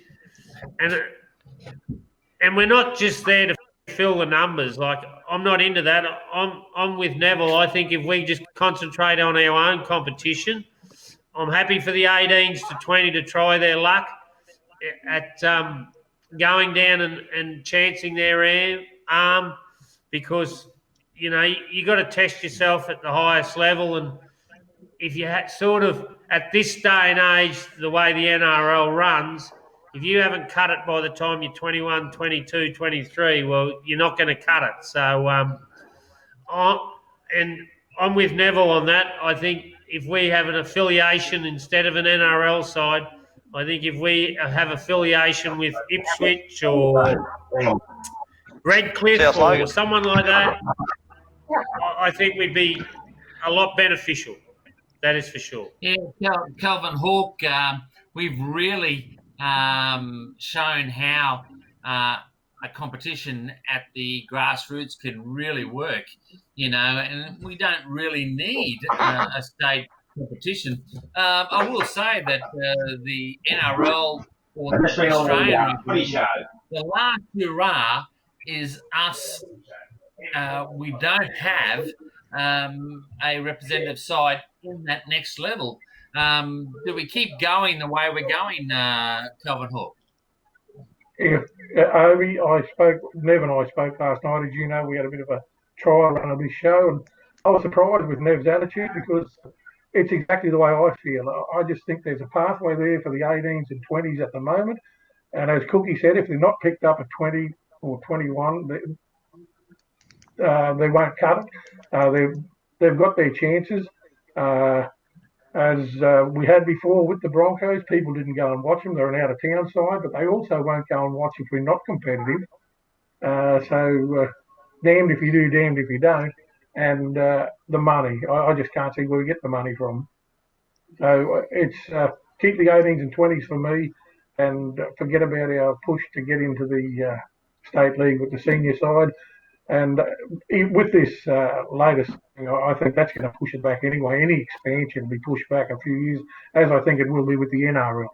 and we're not just there to fill the numbers. Like, I'm not into that. I'm with Neville. I think if we just concentrate on our own competition, I'm happy for the 18s to 20 to try their luck at going down and chancing their arm, because, you know, you got to test yourself at the highest level. And if you had sort of, at this day and age, the way the NRL runs, if you haven't cut it by the time you're 21, 22, 23, well, you're not going to cut it. So, and I'm with Neville on that. I think if we have an affiliation instead of an NRL side, I think if we have affiliation with Ipswich or Redcliffe or someone like that, I think we'd be a lot beneficial. That is for sure. Yeah, Calvin Hawke, we've really shown how a competition at the grassroots can really work, and we don't really need a state competition. I will say that the NRL or the Australian, the last hurrah is us. We don't have a representative side in that next level. Do we keep going the way we're going, Calvin Hawke? If Obi, Nev and I spoke last night. As you know, we had a bit of a trial run of this show, and I was surprised with Nev's attitude because it's exactly the way I feel. I just think there's a pathway there for the 18s and 20s at the moment, and as Cookie said, if they're not picked up at 20 or 21, they won't cut it. They've got their chances. As we had before with the Broncos, people didn't go and watch them. They're an out-of-town side, but they also won't go and watch if we're not competitive. So damned if you do, damned if you don't. And the money, I just can't see where we get the money from. So it's keep the 18s and 20s for me and forget about our push to get into the state league with the senior side. And with this latest, I think that's going to push it back anyway. Any expansion will be pushed back a few years, as I think it will be with the NRL.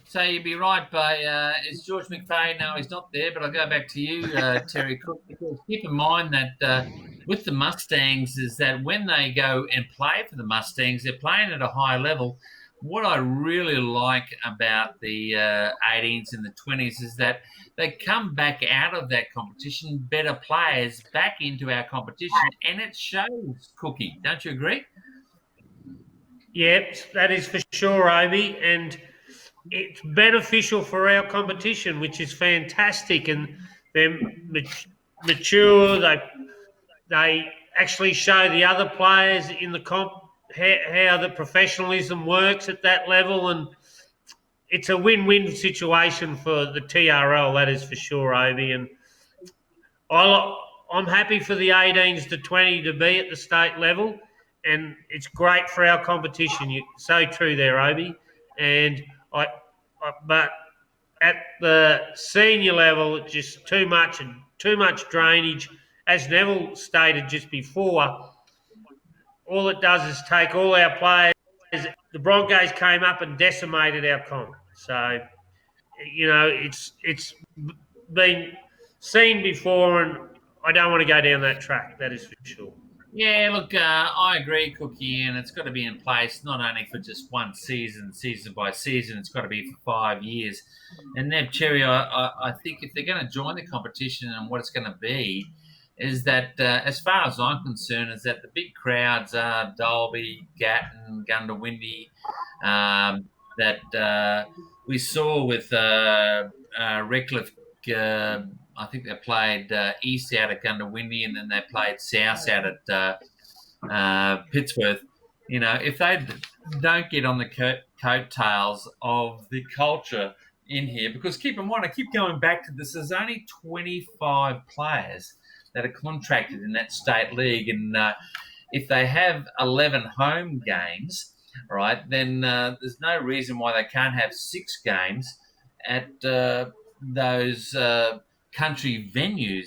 So you'd be right by, is George McFay? No, he's not there, but I'll go back to you, Terry Cook, because keep in mind that with the Mustangs is that when they go and play for the Mustangs, they're playing at a high level. What I really like about the 18s and the 20s is that they come back out of that competition, better players back into our competition, and it shows, Cookie. Don't you agree? Yep, that is for sure, Obi, and it's beneficial for our competition, which is fantastic, and they're mature, they actually show the other players in the comp how the professionalism works at that level, and it's a win-win situation for the TRL, that is for sure, Obi. And I'm happy for the 18s to 20 to be at the state level, and it's great for our competition. You're so true there, Obi. And but at the senior level, it's just too much drainage. As Neville stated just before, all it does is take all our players. The Broncos came up and decimated our comp. So, it's been seen before, and I don't want to go down that track. That is for sure. Yeah, look, I agree, Cookie, and it's got to be in place not only for just one season by season. It's got to be for 5 years. And Nev Cherry, I think if they're going to join the competition and what it's going to be, is that, as far as I'm concerned, is that the big crowds are Dalby, Gatton, Gundawindi, that we saw with Redcliffe. I think they played east out at Gundawindi, and then they played south out at Pittsworth. If they don't get on the coattails of the culture in here, because keep in mind, I keep going back to this, there's only 25 players that are contracted in that state league, and if they have 11 home games, right, then there's no reason why they can't have 6 games at those country venues.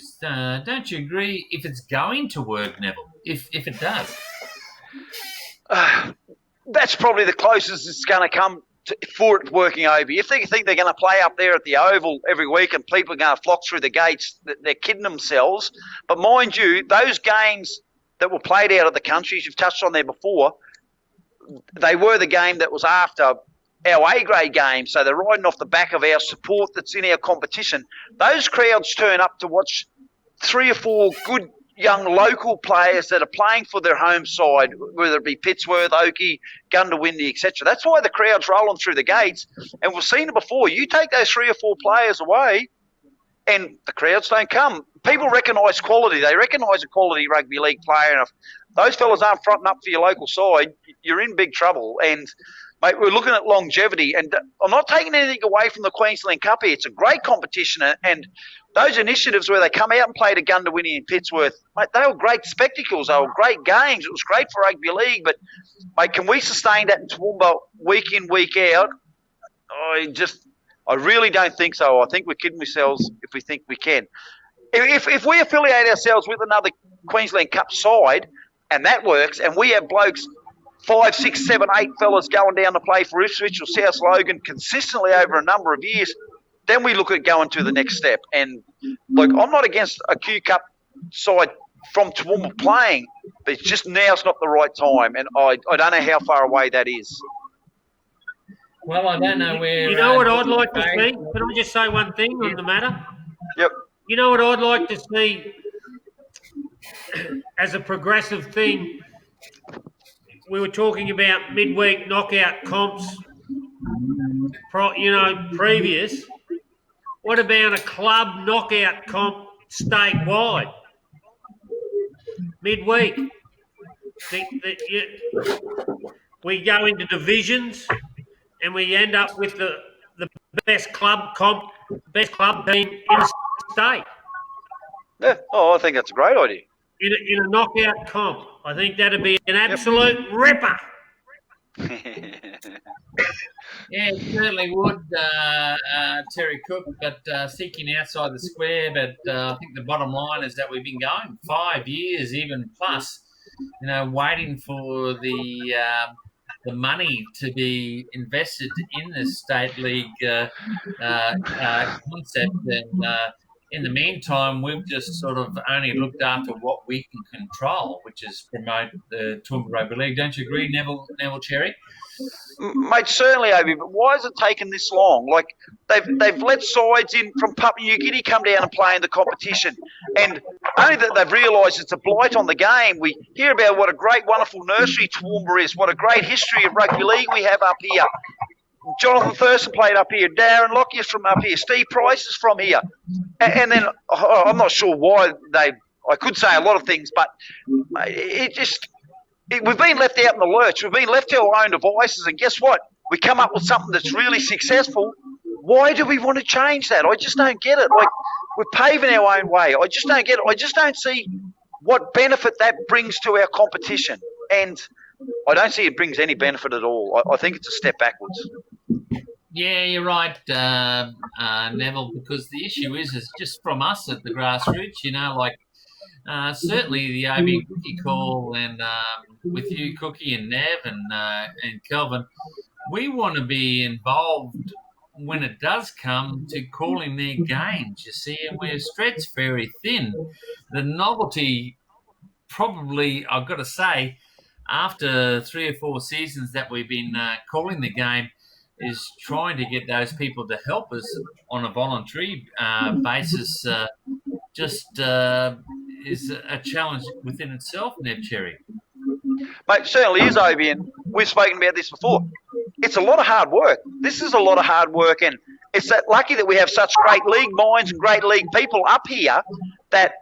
Don't you agree? If it's going to work, Neville, if it does, that's probably the closest it's going to come for it working over. If they think they're going to play up there at the Oval every week and people are going to flock through the gates, they're kidding themselves. But mind you, those games that were played out of the countries, you've touched on there before, they were the game that was after our A-grade game, so they're riding off the back of our support that's in our competition. Those crowds turn up to watch 3 or 4 good, young local players that are playing for their home side, whether it be Pittsworth, Oakey, Gundawindi, etc. That's why the crowd's rolling through the gates. And we've seen it before. You take those 3 or 4 players away and the crowds don't come. People recognise quality. They recognise a quality rugby league player. And if those fellas aren't fronting up for your local side, you're in big trouble. And, mate, we're looking at longevity. And I'm not taking anything away from the Queensland Cup here. It's a great competition. And those initiatives where they come out and play to Gundawindi and Pittsworth, mate, they were great spectacles. They were great games. It was great for rugby league. But, mate, can we sustain that in Toowoomba week in, week out? I really don't think so. I think we're kidding ourselves if we think we can. If we affiliate ourselves with another Queensland Cup side and that works, and we have blokes 5, 6, 7, 8 fellas going down to play for Ipswich or South Logan consistently over a number of years, then we look at going to the next step. And look, I'm not against a Q Cup side from Toowoomba playing, but it's just now's not the right time, and I don't know how far away that is. Well, I don't know where... You know what I'd like to see? Can I just say one thing on the matter? Yep. You know what I'd like to see as a progressive thing? We were talking about midweek knockout comps, previous. What about a club knockout comp statewide? Midweek. We go into divisions and we end up with the best club team in the state. Yeah. Oh, I think that's a great idea. In a knockout comp. I think that'd be an absolute ripper. Yeah, it certainly would, Terry Cook, but thinking outside the square. But I think the bottom line is that we've been going 5 years, even plus, waiting for the money to be invested in the state league concept. And in the meantime, we've just sort of only looked after what we can control, which is promote the Toowoomba Rugby League. Don't you agree, Neville Cherry? Mate, certainly, Obi, but why has it taken this long? Like, they've let sides in from Papua New Guinea come down and play in the competition, and only that they've realised it's a blight on the game. We hear about what a great, wonderful nursery Toowoomba is, what a great history of rugby league we have up here. Jonathan Thurston played up here. Darren Lockyer's from up here. Steve Price is from here. And then I'm not sure why I could say a lot of things, but we've been left out in the lurch. We've been left to our own devices, and guess what? We come up with something that's really successful. Why do we want to change that? I just don't get it. Like, we're paving our own way. I just don't get it. I just don't see what benefit that brings to our competition. And I don't see it brings any benefit at all. I think it's a step backwards. Yeah, you're right, Neville, because the issue is just from us at the grassroots, certainly the OB Cookie call and with you, Cookie, and Nev and Kelvin, we want to be involved when it does come to calling their games, you see, and we're stretched very thin. The novelty probably, I've got to say, after 3 or 4 seasons that we've been calling the game, is trying to get those people to help us on a voluntary basis is a challenge within itself, Nev Cherry. Mate, certainly is, Obi, and we've spoken about this before. It's a lot of hard work. This is a lot of hard work, and it's lucky that we have such great league minds and great league people up here that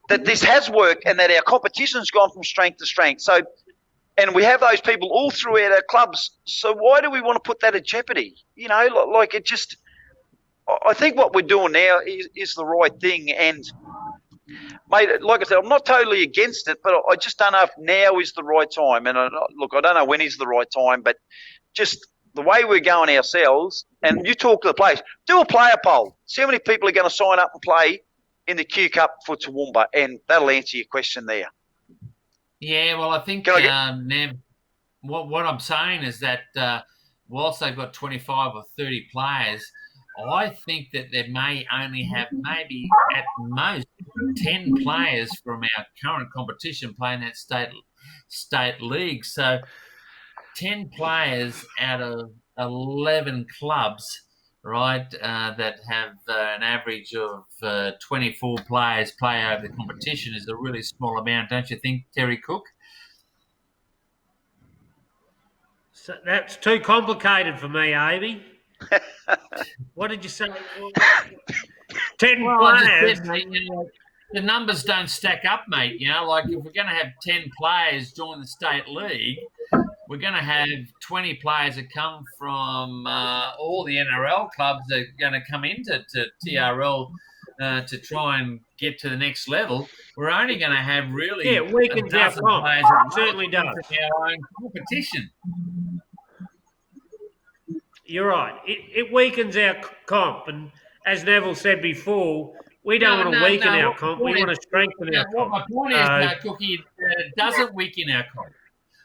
this has worked and that our competition's gone from strength to strength. So, and we have those people all throughout our clubs. So why do we want to put that at jeopardy? I think what we're doing now is the right thing. And, mate, like I said, I'm not totally against it, but I just don't know if now is the right time. And, I don't know when is the right time, but just the way we're going ourselves, and you talk to the players, do a player poll. See how many people are going to sign up and play in the Q Cup for Toowoomba, and that'll answer your question there. Yeah, well, I think, Nev, what I'm saying is that whilst they've got 25 or 30 players, I think that they may only have maybe at most 10 players from our current competition playing that state league. So 10 players out of 11 clubs right, that have an average of 24 players play over the competition is a really small amount, don't you think, Terry Cook? So that's too complicated for me, Avey. What did you say? 10 Well, I players. just said, mate, the numbers don't stack up, mate. Like if we're going to have 10 players join the state league, we're going to have 20 players that come from all the NRL clubs that are going to come into TRL to try and get to the next level. We're only going to have really it weakens our comp. players It certainly does. from our own competition. You're right. It weakens our comp, and as Neville said before, we don't want to weaken our comp. We want to strengthen our comp. What my point is, Cookie, it doesn't weaken our comp.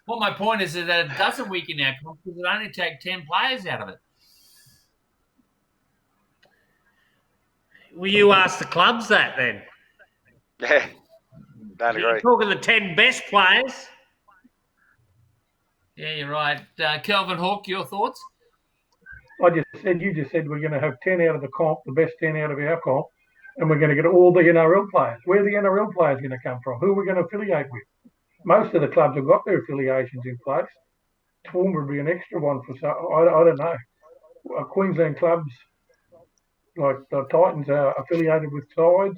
What my point is that it doesn't weaken our comp because it only takes 10 players out of it. Will you ask the clubs that then? Yeah, don't agree. You're talking the 10 best players. Yeah, you're right. Kelvin Hawke, your thoughts? You just said we're going to have 10 out of the comp, the best 10 out of our comp, and we're going to get all the NRL players. Where are the NRL players going to come from? Who are we going to affiliate with? Most of the clubs have got their affiliations in place. Toowoomba would be an extra one for some. I don't know. Queensland clubs like the Titans are affiliated with sides.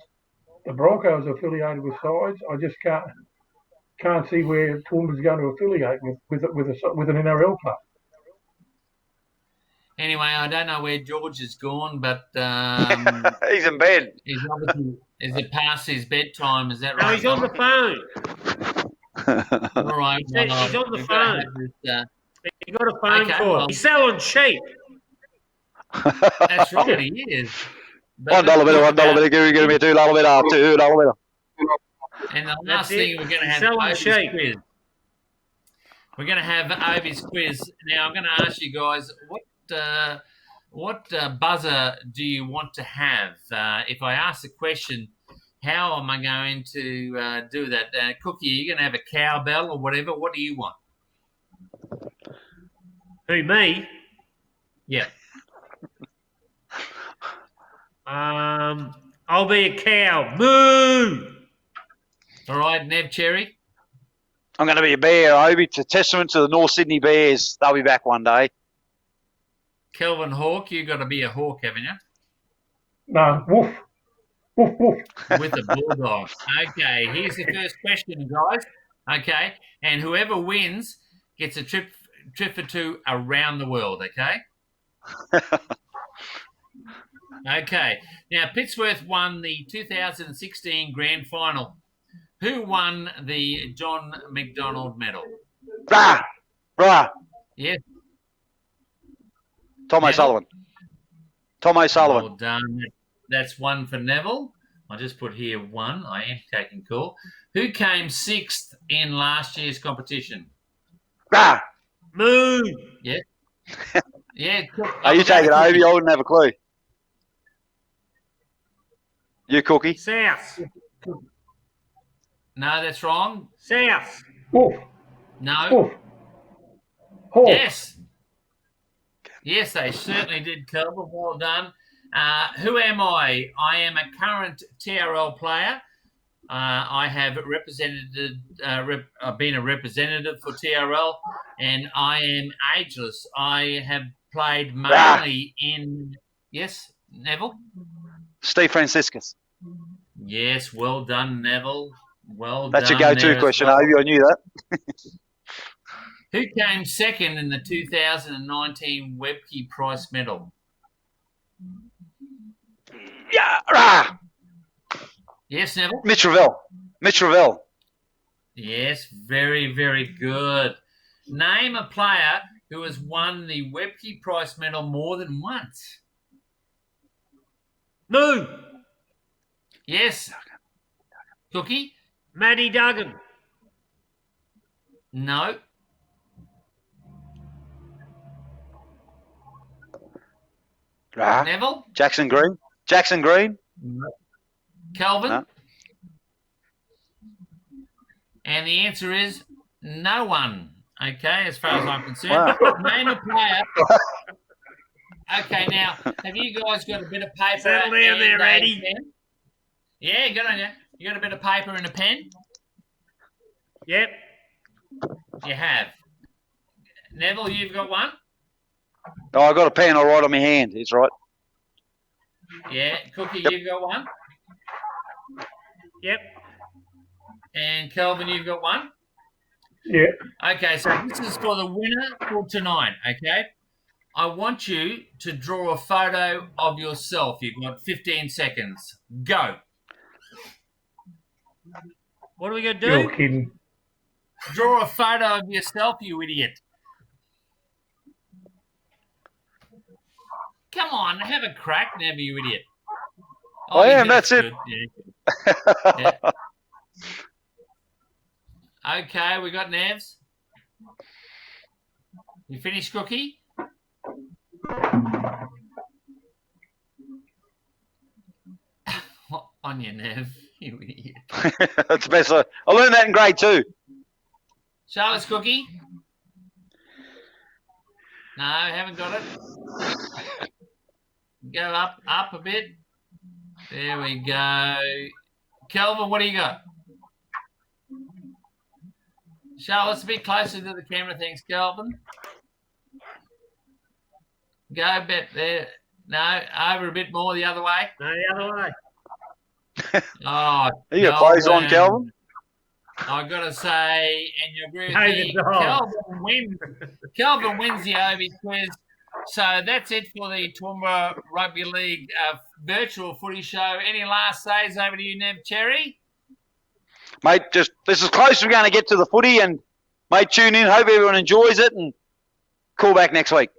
The Broncos are affiliated with sides. I just can't see where Toowoomba's going to affiliate with an NRL club. Anyway, I don't know where George has gone, but he's in bed. Is it past his bedtime? Is that right? No, he's on the phone. All right. He's on the phone. He got a phone call. Well, he's selling cheap. That's right, he is. $1 better. Give me $2 better. $2 better. And the last thing we're going to have Ovi's quiz. We're going to have Ovi's quiz. Now, I'm going to ask you guys, what buzzer do you want to have? If I ask the question, how am I going to do that? Cookie, are you going to have a cowbell or whatever? What do you want? Who, me? Yeah. I'll be a cow. Moo! All right, Nev Cherry? I'm going to be a bear, Obi. It's a testament to the North Sydney Bears. They'll be back one day. Kelvin Hawke, you've got to be a hawk, haven't you? No, woof. Woof, woof. With a bulldog. Okay, here's the first question, guys. Okay, and whoever wins gets a trip for two around the world, okay? Okay, now Pittsworth won the 2016 Grand Final. Who won the John McDonald Medal? Brah. Yes. Tom O'Sullivan. Tom O'Sullivan. Well done. That's one for Neville. I'll just put here one. I am taking call. Who came sixth in last year's competition? Moo. Yeah. Yeah. Are you taking it, Obi? I wouldn't have a clue. You, Cookie? South. No, that's wrong. South. Wolf. No. Wolf. Hawk. Yes. Yes, they certainly did, Kelvin. Well done. Who am I? I am a current TRL player. I have been a representative for TRL, and I am ageless. I have played mainly in... Yes, Neville? Steve Franciscus. Yes, well done, Neville. Well That's done. That's your go-to question, Obi. I knew that. Who came second in the 2019 Webke Price Medal? Yeah. Yes, Neville? Mitch Ravel. Yes, very, very good. Name a player who has won the Webke Price Medal more than once. Moo. Yes. Cookie? Matty Duggan. No. Neville? Jackson Green. No. Kelvin? No. And the answer is no one. Okay, as far as I'm concerned. Wow. Okay, now, have you guys got a bit of paper? Settle down there, and a Eddie. pen? Yeah, good on you. You got a bit of paper and a pen? Yep. You have. Neville, you've got one? Oh, I got a pen. I'll write on my hand. It's right. Yeah. Cookie, Yep. you've got one? Yep. And Kelvin, you've got one? Yeah. Okay, so this is for the winner for tonight, okay? I want you to draw a photo of yourself. You've got 15 seconds. Go. What are we going to do? You're kidding. Draw a photo of yourself, you idiot. Come on, have a crack, never, you idiot. I am, yeah, that's it. good. Yeah. Yeah. Okay, we got Nevs. You finished, Cookie? On your Nev, you idiot. That's the best. I learned that in grade 2. Charlotte's Cookie? No, haven't got it. Go up a bit. There we go. Kelvin, what do you got? Charlotte's a bit closer to the camera, thanks, Kelvin. Go a bit there. No, over a bit more the other way. No, the other way. Oh, Are you clothes on, Kelvin? I've got to say, and you agree with Hey, me, the dog. Kelvin wins the Obi quiz. So that's it for the Toowoomba Rugby League virtual footy show. Any last says over to you, Nev Cherry? Mate, just this is close. We're going to get to the footy, and mate, tune in. Hope everyone enjoys it, and call back next week.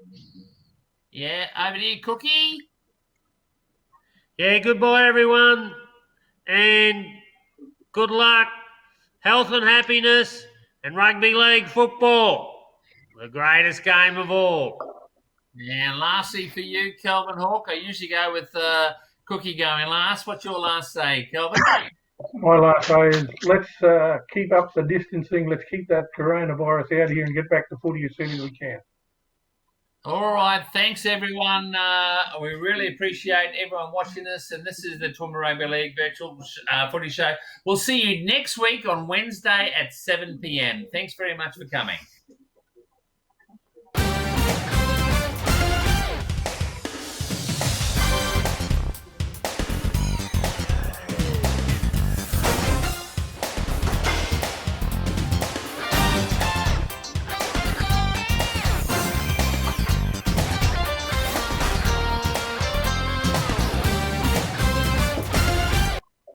Yeah, over to you, Cookie. Yeah, goodbye, everyone. And good luck, health and happiness, and rugby league football. The greatest game of all. And lastly for you, Kelvin Hawke, I usually go with Cookie going last. What's your last say, Kelvin? My last say is let's keep up the distancing. Let's keep that coronavirus out here and get back to footy as soon as we can. All right, thanks everyone. We really appreciate everyone watching this, and this is the Toowoomba Rugby League virtual footy show. We'll see you next week on Wednesday at 7 p.m. Thanks very much for coming.